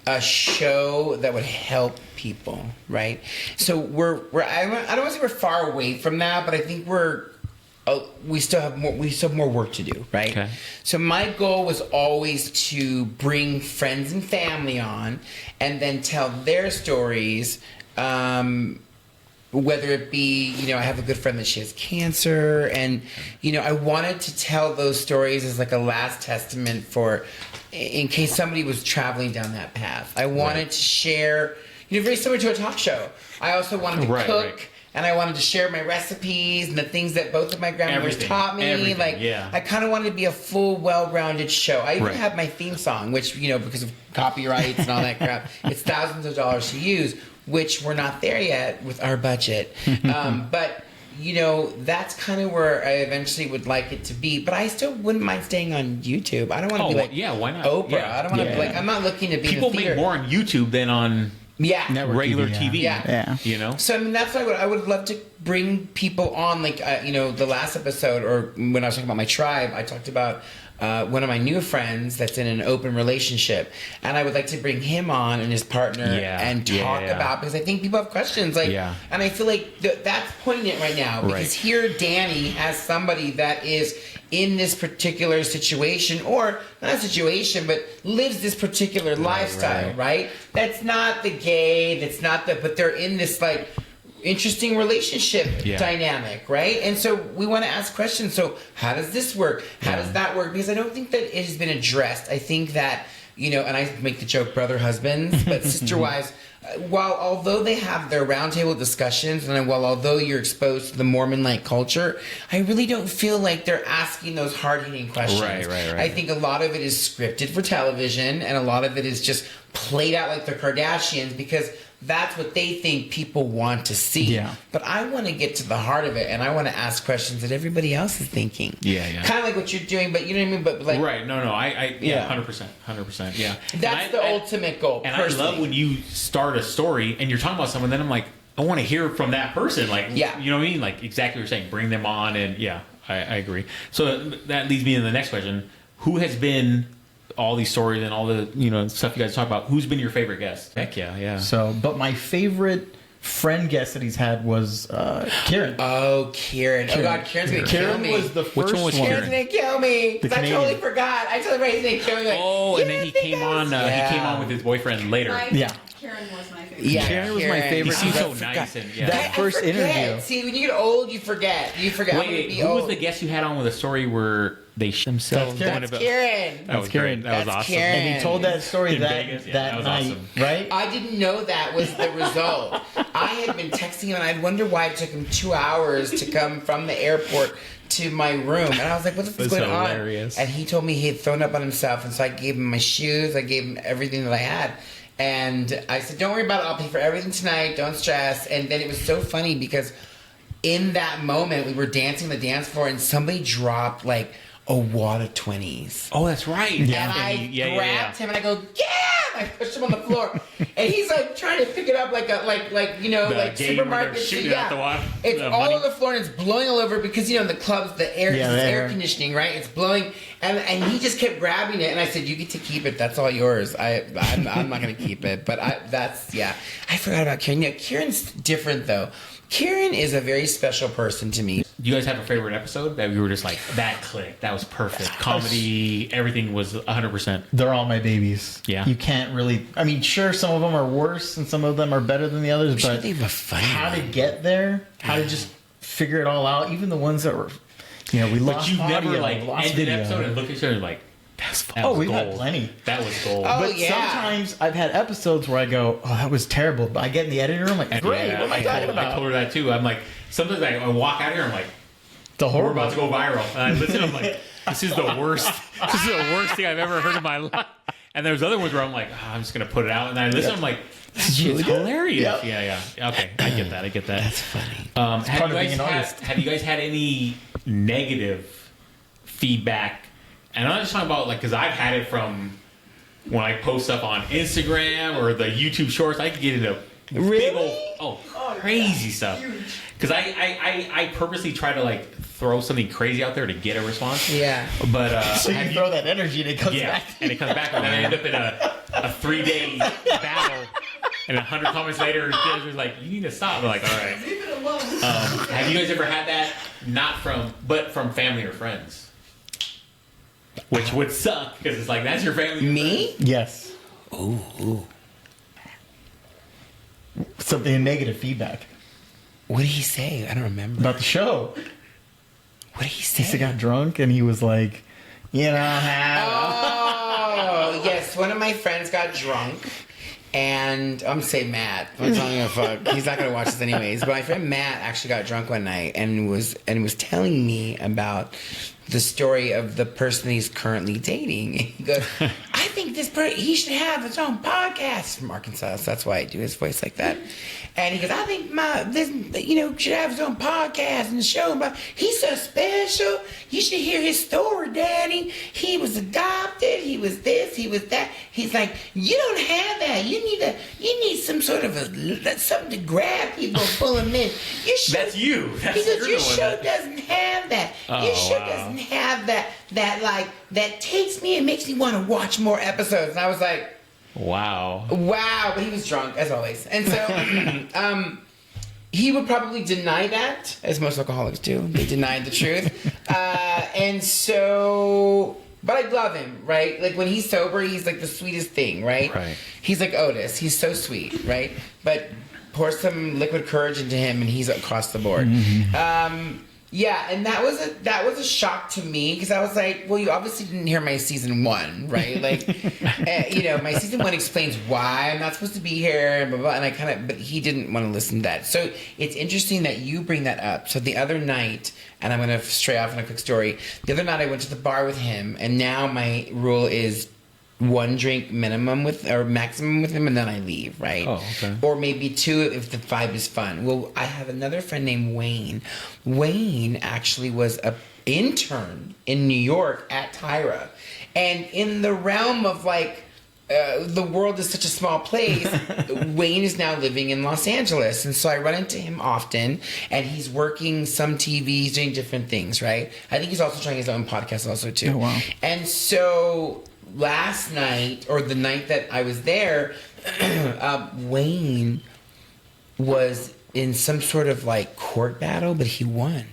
a show that would help people, right? So I don't want to say we're far away from that, but I think we still have more work to do, right? Okay. So my goal was always to bring friends and family on, and then tell their stories. Whether it be, I have a good friend that she has cancer, and I wanted to tell those stories as like a last testament for, in case somebody was traveling down that path. I wanted to share, very similar to a talk show. I also wanted to Right, cook. right. And I wanted to share my recipes and the things that both of my grandmothers Everything, taught me. everything, Like, yeah. I kind of wanted to be a full, well-rounded show. I even Right. have my theme song, which, because of copyrights and all that crap, it's thousands of dollars to use, which we're not there yet with our budget. But, that's kind of where I eventually would like it to be. But I still wouldn't mind staying on YouTube. I don't want to be well, like yeah, why not? Oprah. Yeah. I don't want to Yeah. be like, I'm not looking to be People in the make theater. more on YouTube than on Yeah. Network regular TV, TV. Yeah. Yeah. So I mean, that's why I would love to bring people on. Like the last episode, or when I was talking about my tribe, I talked about one of my new friends that's in an open relationship, and I would like to bring him on and his partner and talk about, because I think people have questions. Like, and I feel like that's poignant right now, because here Danny has somebody that is in this particular situation, or not a situation, but lives this particular lifestyle, right? That's not the gay, but they're in this like interesting relationship dynamic, right? And so we want to ask questions. So how does this work? How does that work? Because I don't think that it has been addressed. I think that, and I make the joke brother husbands, but sister wives, although they have their roundtable discussions, and although you're exposed to the Mormon-like culture, I really don't feel like they're asking those hard-hitting questions. Right. I think a lot of it is scripted for television, and a lot of it is just played out like the Kardashians, because that's what they think people want to see. Yeah. But I want to get to the heart of it, and I want to ask questions that everybody else is thinking. Yeah, yeah. Kind of like what you're doing, but you know what I mean? But like, Right. No, I Yeah. 100%. Yeah. that's And the ultimate goal. And personally. I love when you start a story and you're talking about someone, then I'm like, I want to hear from that person. Like, Yeah. you know what I mean? Like, exactly what you're saying. Bring them on, and yeah, I agree. So that leads me to the next question. Who has been all these stories and all the, stuff you guys talk about, who's been your favorite guest? Heck yeah. So, but my favorite friend guest that he's had was Kieran. Oh, Kieran. Oh, God, Kieran's going to kill Kieran me. was the Which first one was one. Kieran's going to kill me. 'Cause The I totally Canadian. forgot. I totally forgot he's going to kill me. Like, Oh, and then he "Yes, came on. because-" He came on with his boyfriend later. Yeah. Karen was my favorite. Yeah, Kieran was my favorite. He seems so I forgot. nice and yeah. That I first forget. interview. See, when you get old, you forget. You forget. I'm gonna Wait, be who was old. the guest you had on with a story where they themselves? That's Kieran. One of That's them- Kieran. That was Kieran. great. That was That's awesome. Kieran. And he told that story In that Vegas? Yeah, that that was night, awesome. right? I didn't know that was the result. I had been texting him, and I'd wonder why it took him 2 hours to come from the airport to my room. And I was like, what the fuck's That's going hilarious. on? And he told me he had thrown up on himself. And so I gave him my shoes. I gave him everything that I had. And I said, don't worry about it. I'll pay for everything tonight. Don't stress. And then it was so funny because in that moment, we were dancing on the dance floor, and somebody dropped like a wad of 20s. Oh, that's right. And I grabbed him and I go, yeah! And I pushed him on the floor. And he's like trying to pick it up like The game where supermarket. they're shooting out the water- It's the all money. over the floor and it's blowing all over because in the clubs the air Yeah, is the air air. conditioning, right? It's blowing and he just kept grabbing it and I said, you get to keep it, that's all yours. I'm not gonna keep it. But I forgot about Kieran. Yeah, Kieran's different though. Kieran is a very special person to me. Do you guys have a favorite episode that we were just like, that clicked, that was perfect? Comedy, everything was 100%. They're all my babies. Yeah. You can't really. I mean, sure, some of them are worse and some of them are better than the others, Sure, but they were funny. how to get there, how to just figure it all out, even the ones that were, we But lost you never audio, like lost end an video. episode and look at each other like, that Oh, was we've gold. had plenty. That was gold. Oh, But yeah. sometimes I've had episodes where I go, "Oh, that was terrible," but I get in the editing room like, "Great, Yeah, what am I talking I about?" told her that too. I'm like, sometimes I walk out here, I'm like, The we're horrible. about to go viral. And I listen, I'm like, this is the worst. This is the worst thing I've ever heard in my life. And there's other ones where I'm like, I'm just gonna put it out. And I listen, I'm like, this shit's really good. hilarious. Yeah. Yeah. Okay, I get that. That's funny. Have part you of being guys an had artist. Have you guys had any negative feedback? And I'm not just talking about like because I've had it from when I post stuff on Instagram or the YouTube Shorts. I can get into big Really? old crazy stuff because I purposely try to like throw something crazy out there to get a response. Yeah. But So you have throw that energy and it comes yeah, back. and it comes back, and then I end up in a 3-day battle, and 100 comments later, it's like, you need to stop. I'm like, all right. Leave it alone. Have you guys ever had that? But from family or friends? Which would suck because it's like that's your family. Me? Yes. Ooh. Something negative feedback What did he say? I don't remember. about the show. What did he He say? said got drunk and he was like, Oh, yes. One of my friends got drunk. And I'm gonna say Matt. I'm telling you, fuck. He's not gonna watch this anyways. But my friend Matt actually got drunk one night and was telling me about the story of the person he's currently dating. He goes, "I think he should have his own podcast." He's from Arkansas, so that's why I do his voice like that. And he goes, "I think should have his own podcast and show him. He's so special. You should hear his story, Daddy. He was adopted. He was this. He was that." He's like, "You don't have that. You need some sort of something to grab people, pull them in. Your show, That's you. That's he goes, you're your the one show that- doesn't have that. Oh, Your show wow. doesn't have that takes me and makes me want to watch more episodes." And I was like, Wow. wow, but he was drunk as always. And so he would probably deny that, as most alcoholics do. They denied the truth. And so, but I love him, right? Like when he's sober, he's like the sweetest thing, right? Right. He's like Otis. He's so sweet, right? But pour some liquid courage into him and he's across the board. Yeah, and that was a shock to me because I was like, well, you obviously didn't hear my season 1, right? Like, my season 1 explains why I'm not supposed to be here and blah blah. And but he didn't want to listen to that. So it's interesting that you bring that up. So the other night, and I'm gonna stray off on a quick story. The other night I went to the bar with him, and now my rule is one drink minimum with or maximum with him, and then I leave, right? Oh, okay. Or maybe two if the vibe is fun. Well, I have another friend named Wayne. Wayne actually was a intern in New York at Tyra, and in the realm of like. The world is such a small place. Wayne is now living in Los Angeles, and so I run into him often. And he's working some TV, he's doing different things, right? I think he's also trying his own podcast, also too. Oh, wow! And so last night, or the night that I was there, Wayne was in some sort of like court battle, but he won.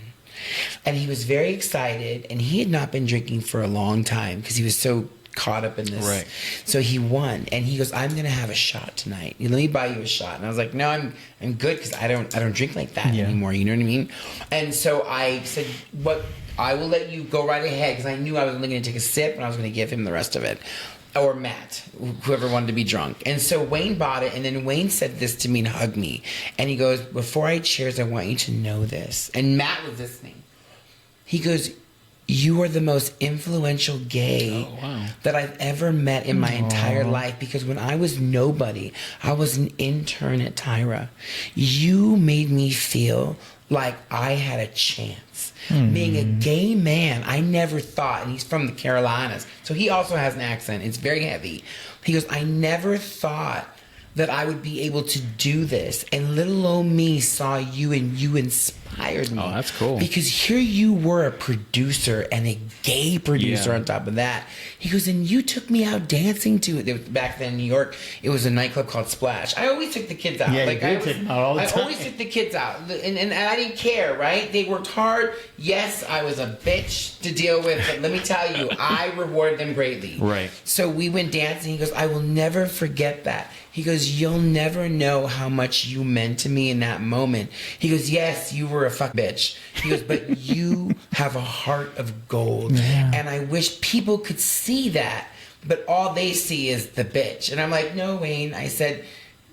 And he was very excited, and he had not been drinking for a long time because he was so caught up in this. Right. So he won, and he goes, "I'm gonna have a shot tonight. Let me buy you a shot." And I was like, "No, I'm good because I don't drink like that anymore." You know what I mean? And so I said, "What? I will let you go right ahead," because I knew I was only gonna take a sip and I was gonna give him the rest of it. Or Matt, whoever wanted to be drunk. And so Wayne bought it, and then Wayne said this to me and hugged me. And he goes, "Before I cheers, I want you to know this." And Matt was listening. He goes, "You are the most influential gay that I've ever met in my entire life, because when I was nobody, I was an intern at Tyra. You made me feel like I had a chance. Being a gay man, I never thought," and he's from the Carolinas, so he also has an accent. It's very heavy. He goes, "I never thought that I would be able to do this, and little old me saw you, and you inspired me." Oh, that's cool. Because here you were, a producer, and a gay producer on top of that. He goes, "And you took me out dancing to it." Back then in New York, it was a nightclub called Splash. I always took the kids out. Yeah, like, you did take them out all the time. I always took the kids out, and I didn't care, right? They worked hard. Yes, I was a bitch to deal with, but let me tell you, I rewarded them greatly. Right. So we went dancing. He goes, "I will never forget that." He goes, "You'll never know how much you meant to me in that moment." He goes, "Yes, you were a fuck bitch." He goes, "But you have a heart of gold." Yeah. And I wish people could see that, but all they see is the bitch. And I'm like, "No, Wayne." I said,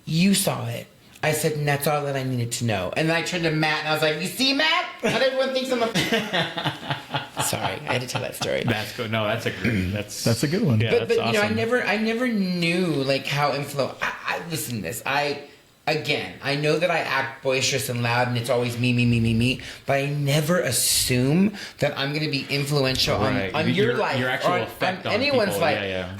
"You saw it." I said, "And that's all that I needed to know." And then I turned to Matt and I was like, "You see, Matt? Not everyone thinks I'm a..." Sorry, I had to tell that story. That's good. No, that's a great. That's a good one. Yeah, But that's you know, awesome. I never knew like how I listen to this. I know that I act boisterous and loud, and it's always me. But I never assume that I'm going to be influential Right. on your life, your actual or effect on anyone's people. life. Yeah.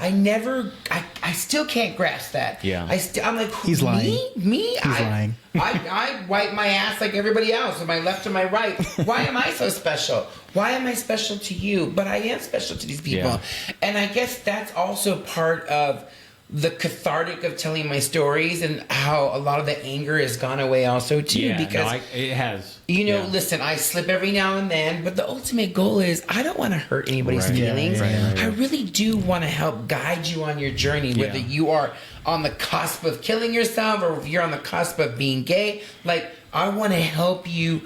I still can't grasp that. Yeah. I'm like, He's lying. Me? He's lying. I wipe my ass like everybody else, with my left or my right. Why am I so special? Why am I special to you? But I am special to these people. Yeah. And I guess that's also part of the cathartic of telling my stories, and how a lot of the anger has gone away also too. Yeah, because it has. you know, Yeah. listen, I slip every now and then, but the ultimate goal is I don't want to hurt anybody's Right. feelings. Yeah, I really do want to help guide you on your journey, whether Yeah. you are on the cusp of killing yourself or if you're on the cusp of being gay. Like, I want to help you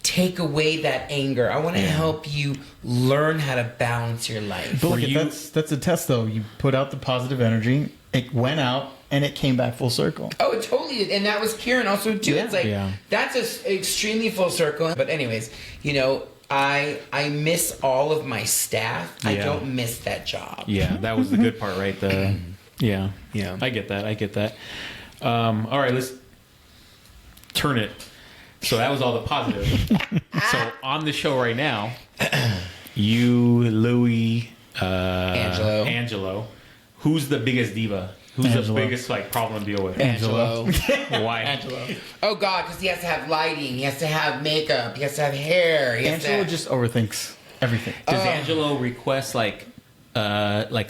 take away that anger. I want to help you learn how to balance your life. But look, you- that's a test though. You put out the positive energy, it went out, and it came back full circle. Oh, it totally is. And that was Kieran also too. Yeah. It's like Yeah. that's extremely full circle. But anyways, you know, I miss all of my staff. I Yeah. don't miss that job. Yeah, that was the good part, right? Yeah. I get that. All right, let's turn it. So that was all the positive. So on the show right now, you, Louie, Angelo. Who's the biggest diva? Who's Angelo. the biggest like problem to deal with? Angelo. Why? Angelo. Oh God, because he has to have lighting, he has to have makeup, he has to have hair. He has Angelo to just overthinks everything. Does Angelo request like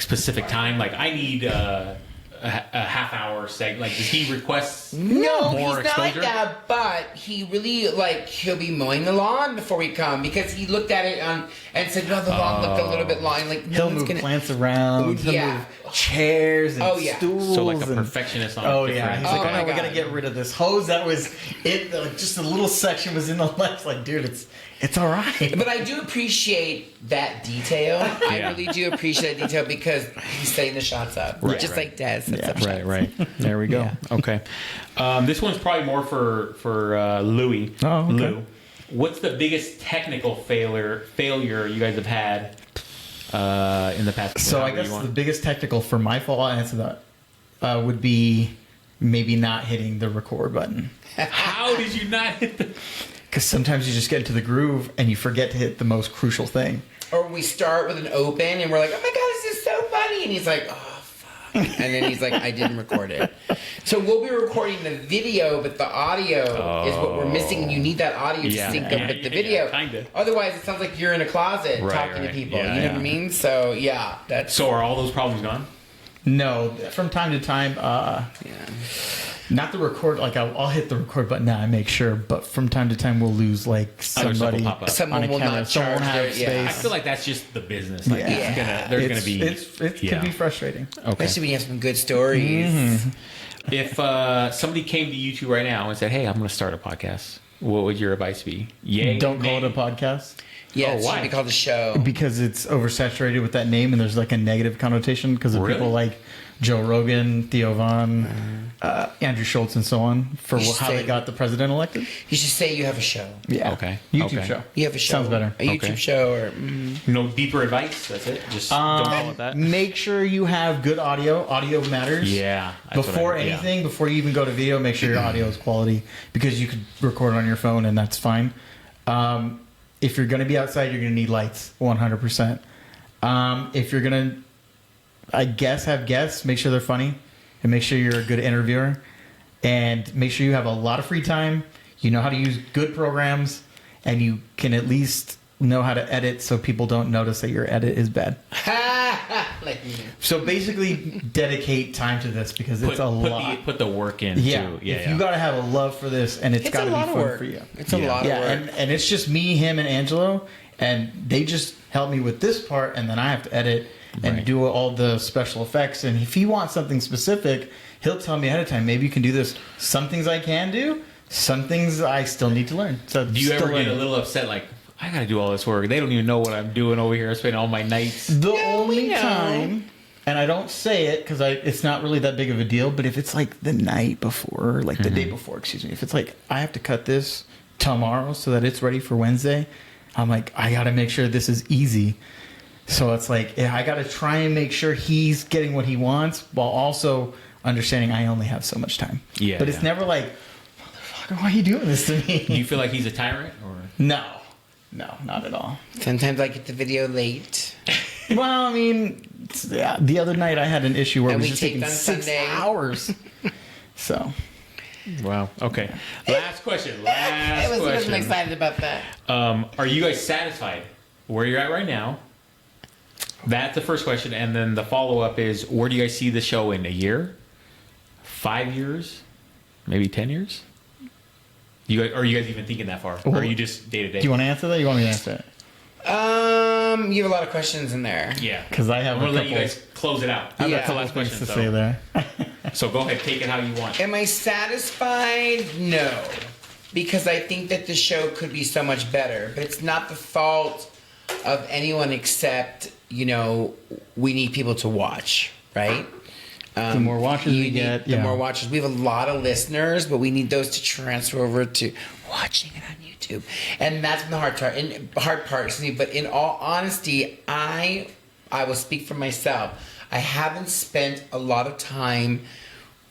specific time? Like I need a half hour segment. Like does he request No, more he's not like exposure? that, but he really, like, he'll be mowing the lawn before we come, because he looked at it and said, "No, the lawn looked a little bit long." Like, no He'll one's move gonna... plants around. He'll Yeah. move chairs and Oh, yeah. stools. So like a and- perfectionist on Oh a yeah, different. he's like, Oh, my we gotta God. get rid of this hose. That was it. Just a little section was in the left. Like, dude, it's all right. But I do appreciate that detail. I Yeah. really do appreciate that detail, because he's setting the shots up. Right, Just right. like Dad sets Yeah. up shots. Right. There we go. Yeah. Okay. This one's probably more for Louis. Oh, okay. Lou, what's the biggest technical failure you guys have had in the past? So I however guess you want? the biggest technical for my fault, I'll answer that, would be maybe not hitting the record button. How did you not hit the... Because sometimes you just get into the groove and you forget to hit the most crucial thing. Or we start with an open and we're like, oh my god, this is so funny, and he's like, oh fuck, and then he's like, I didn't record it. So we'll be recording the video, but the audio is what we're missing, and you need that audio to sync up with the video. Kinda. Otherwise, it sounds like you're in a closet talking to people. Yeah, you know what I mean? So yeah, that's So are all those problems gone? No, from time to time, not the record. Like I'll hit the record button now. I make sure, but from time to time we'll lose like Other stuff will somebody pop up. Someone on a will camera. not Someone won't charge have their- yeah. I space. feel like that's just the business. Like, Yeah. there's gonna be. It can be frustrating. Okay. especially when you have some good stories. If somebody came to you two right now and said, "Hey, I'm going to start a podcast," what would your advice be? Yay, Don't call it a nay? podcast Yeah, Oh, it should why? be called a show. because it's oversaturated with that name, and there's like a negative connotation because of Really? people like Joe Rogan, Theo Vaughn, Andrew Schultz, and so on for You should how they say- got the president elected. You should say you have a show. Yeah. Okay. YouTube Okay. show. You have a show. Sounds better. A YouTube Okay. show or No deeper advice. That's it. Just don't call it that. Make sure you have good audio. Audio matters. Yeah. that's what I Before heard, yeah. anything, before you even go to video, make sure your audio is quality because you could record on your phone and that's fine. If you're going to be outside, you're going to need lights, 100%. If you're going to, I guess, have guests, make sure they're funny and make sure you're a good interviewer and make sure you have a lot of free time. You know how to use good programs and you can at least know how to edit so people don't notice that your edit is bad. like me. So basically, dedicate time to this because it's a lot. Put the work in. Yeah, Too. Yeah. if you gotta have a love for this, and it's It's got a to be lot fun of work for you. It's a Yeah. lot Yeah, of work. and it's just me, him, and Angelo, and they just help me with this part, and then I have to edit and Right. do all the special effects. And if he wants something specific, he'll tell me ahead of time. Maybe you can do this. Some things I can do. Some things I still need to learn. So Do you ever get a little upset? Like, I got to do all this work. They don't even know what I'm doing over here. I spend all my nights. The Yeah, only we know. time, and I don't say it because it's not really that big of a deal, but if it's like the night before, like the day before, excuse me, if it's like I have to cut this tomorrow so that it's ready for Wednesday, I'm like, I got to make sure this is easy. So it's like, I got to try and make sure he's getting what he wants while also understanding I only have so much time. Yeah, But it's yeah. never like, motherfucker, why are you doing this to me? Do you feel like he's a tyrant? Or No, not at all. Sometimes I get the video late. Well, I mean, yeah, the other night I had an issue where And it was we just taped taking on 6 Sunday. hours. So, Wow. Okay. Last question. Last I wasn't question. excited about that. Are you guys satisfied where you're at right now? That's the first question, and then the follow up is: where do you guys see the show in a year, 5 years, maybe 10 years? Are you guys even thinking that far, or are you just day to day? do you want to answer that? Or you want me to answer it? You have a lot of questions in there. Yeah, 'Cause I have I'm gonna a let you couple- guys close it out. I have Yeah. a couple Last things question, to so- say there. So go ahead, take it how you want. Am I satisfied? No. Because I think that the show could be so much better. But it's not the fault of anyone except, we need people to watch, right? The more watchers we get, the yeah. more watchers. We have a lot of listeners, but we need those to transfer over to watching it on YouTube. And that's been the hard part. Excuse me. But in all honesty, I will speak for myself. I haven't spent a lot of time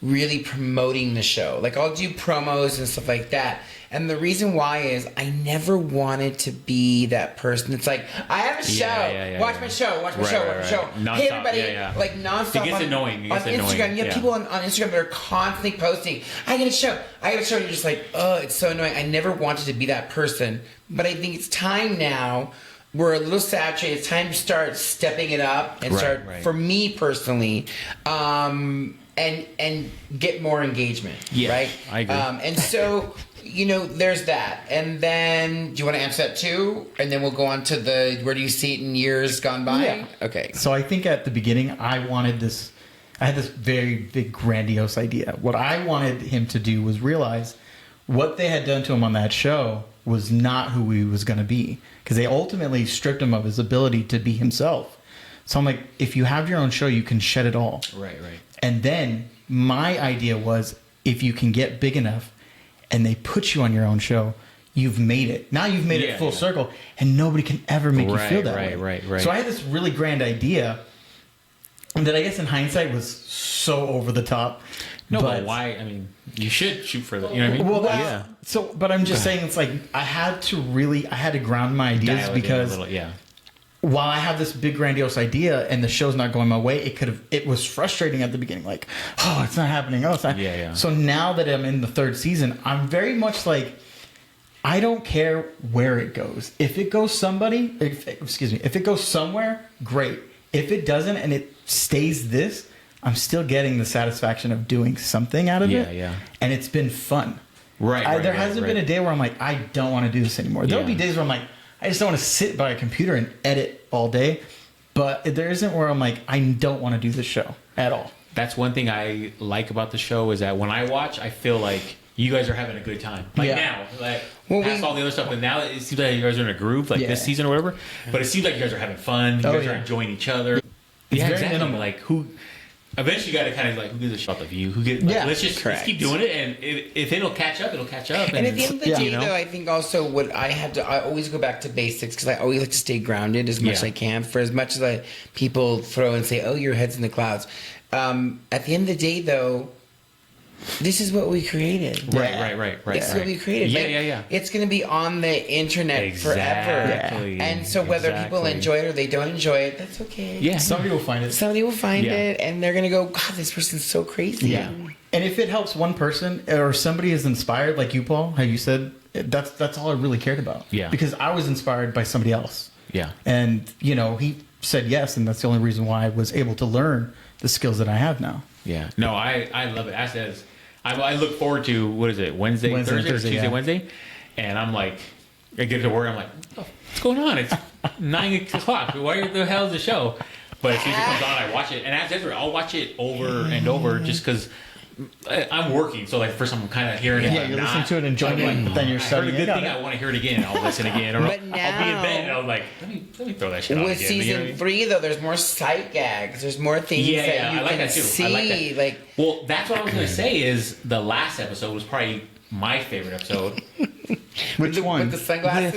really promoting the show. Like, I'll do promos and stuff like that. And the reason why is I never wanted to be that person. It's like, I have a show. Yeah, watch yeah. my show. Watch my Right, show. right, Watch my show. right. Nonstop, Hey, everybody. yeah. Like, nonstop. It gets annoying. It gets on annoying, Instagram. You have yeah. people on Instagram that are constantly posting, I got a show. And you're just like, oh, it's so annoying. I never wanted to be that person. But I think it's time now. We're a little saturated. It's time to start stepping it up and start, right. for me personally, and get more engagement. Yeah, right? I agree. And so, there's that. And then, do you want to answer that too? And then we'll go on to where do you see it in years gone by? Yeah. Okay. So I think at the beginning I had this very big grandiose idea. What I wanted him to do was realize what they had done to him on that show was not who he was going to be, because they ultimately stripped him of his ability to be himself. So I'm like, if you have your own show, you can shed it all. Right. And then my idea was, if you can get big enough and they put you on your own show, you've made it. Now you've made Yeah, it full yeah. circle, and nobody can ever make you feel that way. Right. So I had this really grand idea that I guess in hindsight was so over the top. No, but why? I mean, you should shoot for the. You know what I mean? Well, so, but I'm just saying, it's like I had to ground my ideas Dial it in a because little, yeah. while I have this big grandiose idea and the show's not going my way, it was frustrating at the beginning. Like, oh, it's not happening. Oh, it's not. Yeah. So now that I'm in the third season, I'm very much like, I don't care where it goes. If it goes if it goes somewhere, great. If it doesn't and it stays this, I'm still getting the satisfaction of doing something out of it. Yeah. And it's been fun. Right. There hasn't been a day where I'm like, I don't want to do this anymore. There'll be days where I'm like, I just don't want to sit by a computer and edit all day. But there isn't where I'm like, I don't want to do this show at all. That's one thing I like about the show is that when I watch, I feel like you guys are having a good time. Like now, like past all the other stuff, and now it seems like you guys are in a groove, like this season or whatever. But it seems like you guys are having fun. You guys are enjoying each other. It's very exactly. minimal. Like who. Eventually, you got to kind of like, who gives a shit about the view? Who gives? Like, let's keep doing it, and if it'll catch up, it'll catch up. And at the end of the day, though, I think also what I always go back to basics because I always like to stay grounded as much as I can. For as much as people throw and say, "Oh, your head's in the clouds," at the end of the day, though, this is what we created. Right. This is what we created. Yeah. It's going to be on the internet forever. And so whether people enjoy it or they don't enjoy it, that's okay. Yeah. Somebody will find it. Somebody will find it, and they're going to go, God, this person's so crazy. Yeah. And if it helps one person or somebody is inspired, like you, Paul, how you said, that's all I really cared about. Yeah. Because I was inspired by somebody else. Yeah. And, he said yes, and that's the only reason why I was able to learn the skills that I have now. Yeah. No, I love it. I look forward to, what is it, Wednesday, Thursday, Tuesday, Wednesday? And I'm like, I get to work, I'm like, what's going on? It's 9 o'clock. Why the hell is the show? But as soon as it comes on, I watch it. And as Ezra, I'll watch it over and over just because I'm working. So, like, first I'm kind of hearing it. Yeah, you're listening to it, enjoying it, but then you're studying it. I heard a good thing, I want to hear it again. I'll listen again. Or I'll be in bed and I'm like, let me throw that shit on With again. season 3, though, there's more sight gags. There's more things that you I like can that too. see. I like that. Well, that's what I was going to say is the last episode was probably my favorite episode. Which one? With the sunglasses?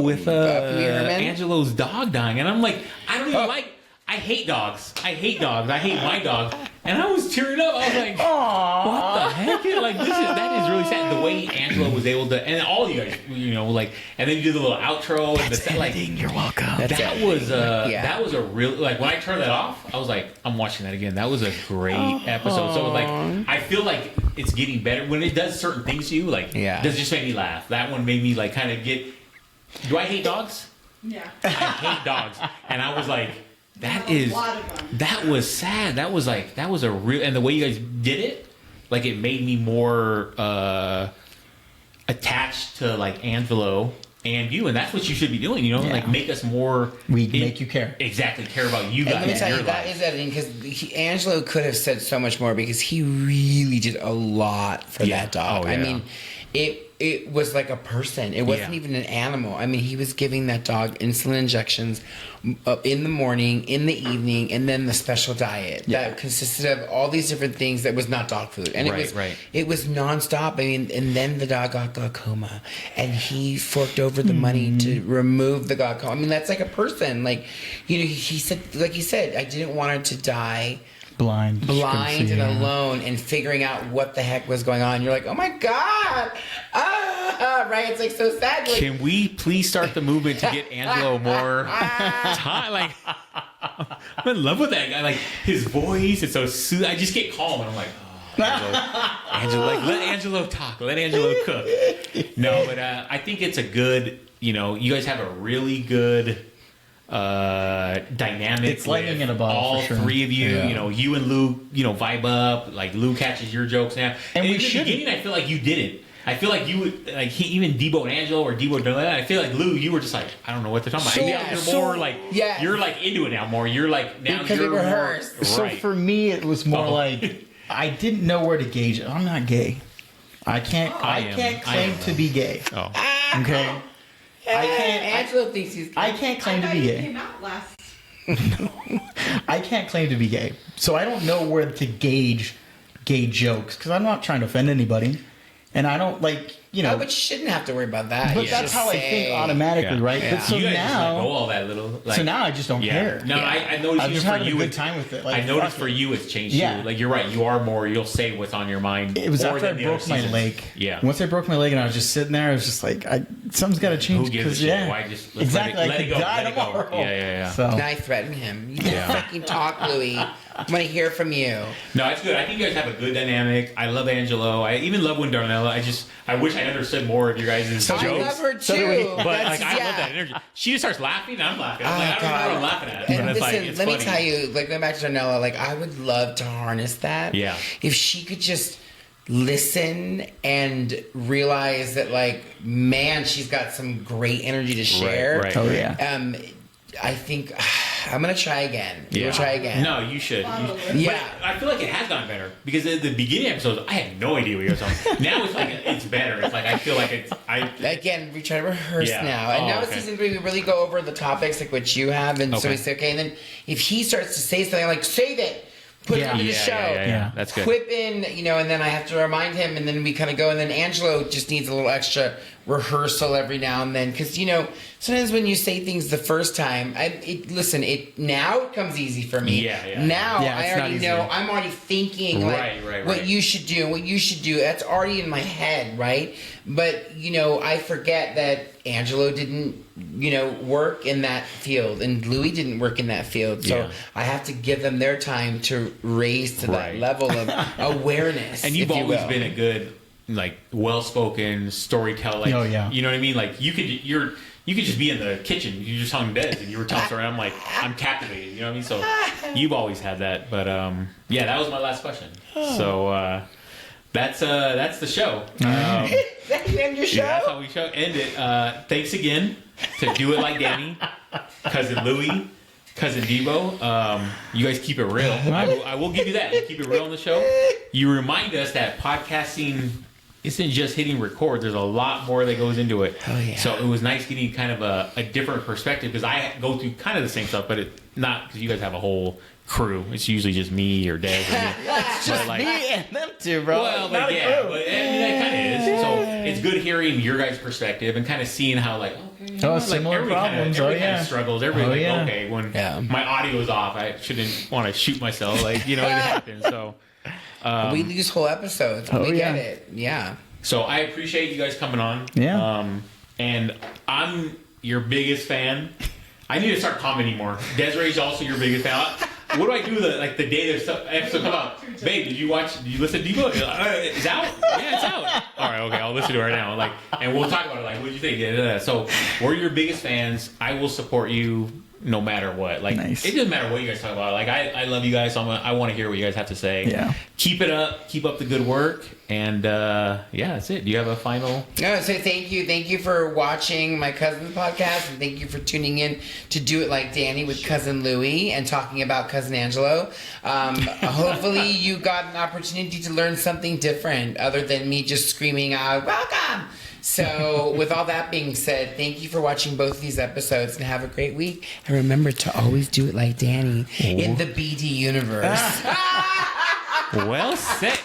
With Angelo's dog dying. And I'm like, I don't even like... I hate dogs. I hate my dog. And I was tearing up. I was like, what the heck? Like, that is really sad. The way Angelo was able to, and all you guys, and then you do the little outro. That's and editing. You're welcome. That was a real, like, when I turned that off, I was like, I'm watching that again. That was a great episode. So, like, I feel like it's getting better. When it does certain things to you, like, does it just make me laugh? That one made me, like, kind of get, do I hate dogs? Yeah. I hate dogs. And I was like, that was sad. That was a real, and the way you guys did it, like, it made me more attached to, like, Angelo and you, and that's what you should be doing, like, make us more. Make you care. Exactly, care about you And guys. let me tell you, that is editing because Angelo could have said so much more because he really did a lot for that dog. I mean, it was like a person. It wasn't even an animal. I mean, he was giving that dog insulin injections in the morning, in the evening, and then the special diet that consisted of all these different things that was not dog food. And it was nonstop. I mean, and then the dog got glaucoma, and he forked over the money to remove the glaucoma. I mean, that's like a person. Like, he said, like he said, I didn't want her to die blind and alone and figuring out what the heck was going on. You're like, oh my God. Right? It's like so sad. Like, can we please start the movement to get Angelo more time? Like, I'm in love with that guy. Like, his voice is so soothing. I just get calm and I'm like, Angelo, like, let Angelo talk. Let Angelo cook. No, but I think it's a good, you guys have a really good dynamic. It's lightning in a bottle. All for sure. three of you, you and Lou, vibe up. Like, Lou catches your jokes now. And in the beginning, I feel like you didn't. I feel like you would, like, even Debo and Angelo or Debo and I feel like Lou, you were just like, I don't know what they're talking about. You're more like, you're like into it now more. You're like, now because you're we rehearsed. More, So for me, it was more like, I didn't know where to gauge it. I'm not gay. I can't claim to be gay. Oh. Okay? Angelo thinks he's gay. I can't claim to be He gay. came out last. I can't claim to be gay. So I don't know where to gauge gay jokes because I'm not trying to offend anybody. And I don't, like, you know. but you shouldn't have to worry about that. But You that's just how I think say- automatically, Yeah. right? Yeah. But so you guys just let go now, all that little. Like, so now I just don't care. No, Yeah. I noticed I'm you just for having a you. good time with it. Like, I noticed fuck for it. you it's changed Yeah. you. Like you're right. You are more. You'll say what's on your mind. It was more after I than the other broke my seasons. leg. Yeah. Once I broke my leg and I was just sitting there, I was just like, something's got to change. Who gives a 'cause, shit? yeah, Why just let's exactly? let I it could go. die Let it go. tomorrow. Yeah. So And I threaten him. You Yeah. fucking talk, Louis. I want to hear from you. No, it's good. I think you guys have a good dynamic. I love Angelo. I even love when Darnella. I wish I understood more of your guys' I jokes. love her too. So do we. But That's- like, I love yeah. that energy. She just starts laughing, and I'm laughing. I'm like, I Oh, don't know what God. I'm laughing at. And But it's listen, like, it's let funny. me tell you, like going back to Darnella, like I would love to harness that. Yeah. If she could just listen and realize that, like, man, she's got some great energy to share. Right. Oh yeah. I think I'm gonna try again. Yeah. We'll try again. No, you should. Yeah. But I feel like it has gotten better because at the beginning episodes, I had no idea what you were talking. Now it's like it's better. It's like I feel like it's. Again, we try to rehearse Yeah. now. And Oh, now okay. season 3, we really go over the topics like what you have. And so Okay. we say, okay, and then if he starts to say something, I'm like, save it. Put it into the show. Yeah. That's good. Whip in, and then I have to remind him, and then we kind of go, and then Angelo just needs a little extra rehearsal every now and then, because sometimes when you say things the first time, now it comes easy for me. Yeah. Now Yeah, I it's not already easy. know. I'm already thinking Right. what you should do and what you should do. That's already in my head, right? But I forget that Angelo didn't work in that field, and Louis didn't work in that field. So Yeah. I have to give them their time to raise to that Right. level of awareness. And you've if you always will. been a good, like, well-spoken storyteller. Like, Oh, yeah. You know what I mean? Like, you could just be in the kitchen. You just hung beds and you were telling a story. I'm like, I'm captivated. You know what I mean? So you've always had that. But yeah, that was my last question. So that's the show. That you end your show? Yeah, that's how we end it. Thanks again to Do It Like Danny, cousin Louie, cousin Debo. You guys keep it real. I will give you that. You keep it real on the show. You remind us that podcasting isn't just hitting record. There's a lot more that goes into it. Oh, yeah. So it was nice getting kind of a different perspective because I go through kind of the same stuff, but not because you guys have a whole crew. It's usually just me or Des. It's just like- me and them two, bro. Well, Not but a yeah, crew. but I mean, that kind of is. So it's good hearing your guys' perspective and kind of seeing how, like, okay, you know, like similar everybody problems. Everybody kind yeah. of struggles. Everybody, Oh, like, yeah. okay, when Yeah. my audio is off, I shouldn't want to shoot myself. Like, it happens. So, We lose whole episodes. Oh, we get yeah. it. Yeah. so I appreciate you guys coming on. Yeah. And I'm your biggest fan. I need to start commenting more. Desiree's also your biggest fan. What do I do the day the episode come out? Babe, did you listen to Debo? It's out? Yeah, it's out. All right, okay, I'll listen to it right now. Like, and we'll talk about it. Like, what do you think? Yeah. So we're your biggest fans. I will support you no matter what. Like, Nice. it doesn't matter what you guys talk about. Like, I love you guys. So I want to hear what you guys have to say. Yeah. Keep it up. Keep up the good work. And yeah, that's it. Do you have a final? No, so thank you for watching my cousin's podcast, and thank you for tuning in to Do It Like Danny with cousin Louie and talking about cousin Angelo. Hopefully you got an opportunity to learn something different other than me just screaming out welcome. So with all that being said, thank you for watching both of these episodes and have a great week. And remember to always do it like Danny in the BD universe. Well said.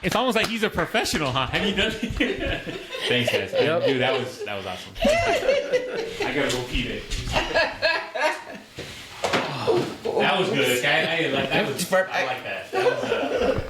It's almost like he's a professional, huh? Have you done it? Thanks, guys. Dude, that was awesome. I gotta repeat it. That was good. I like that. I like that. That was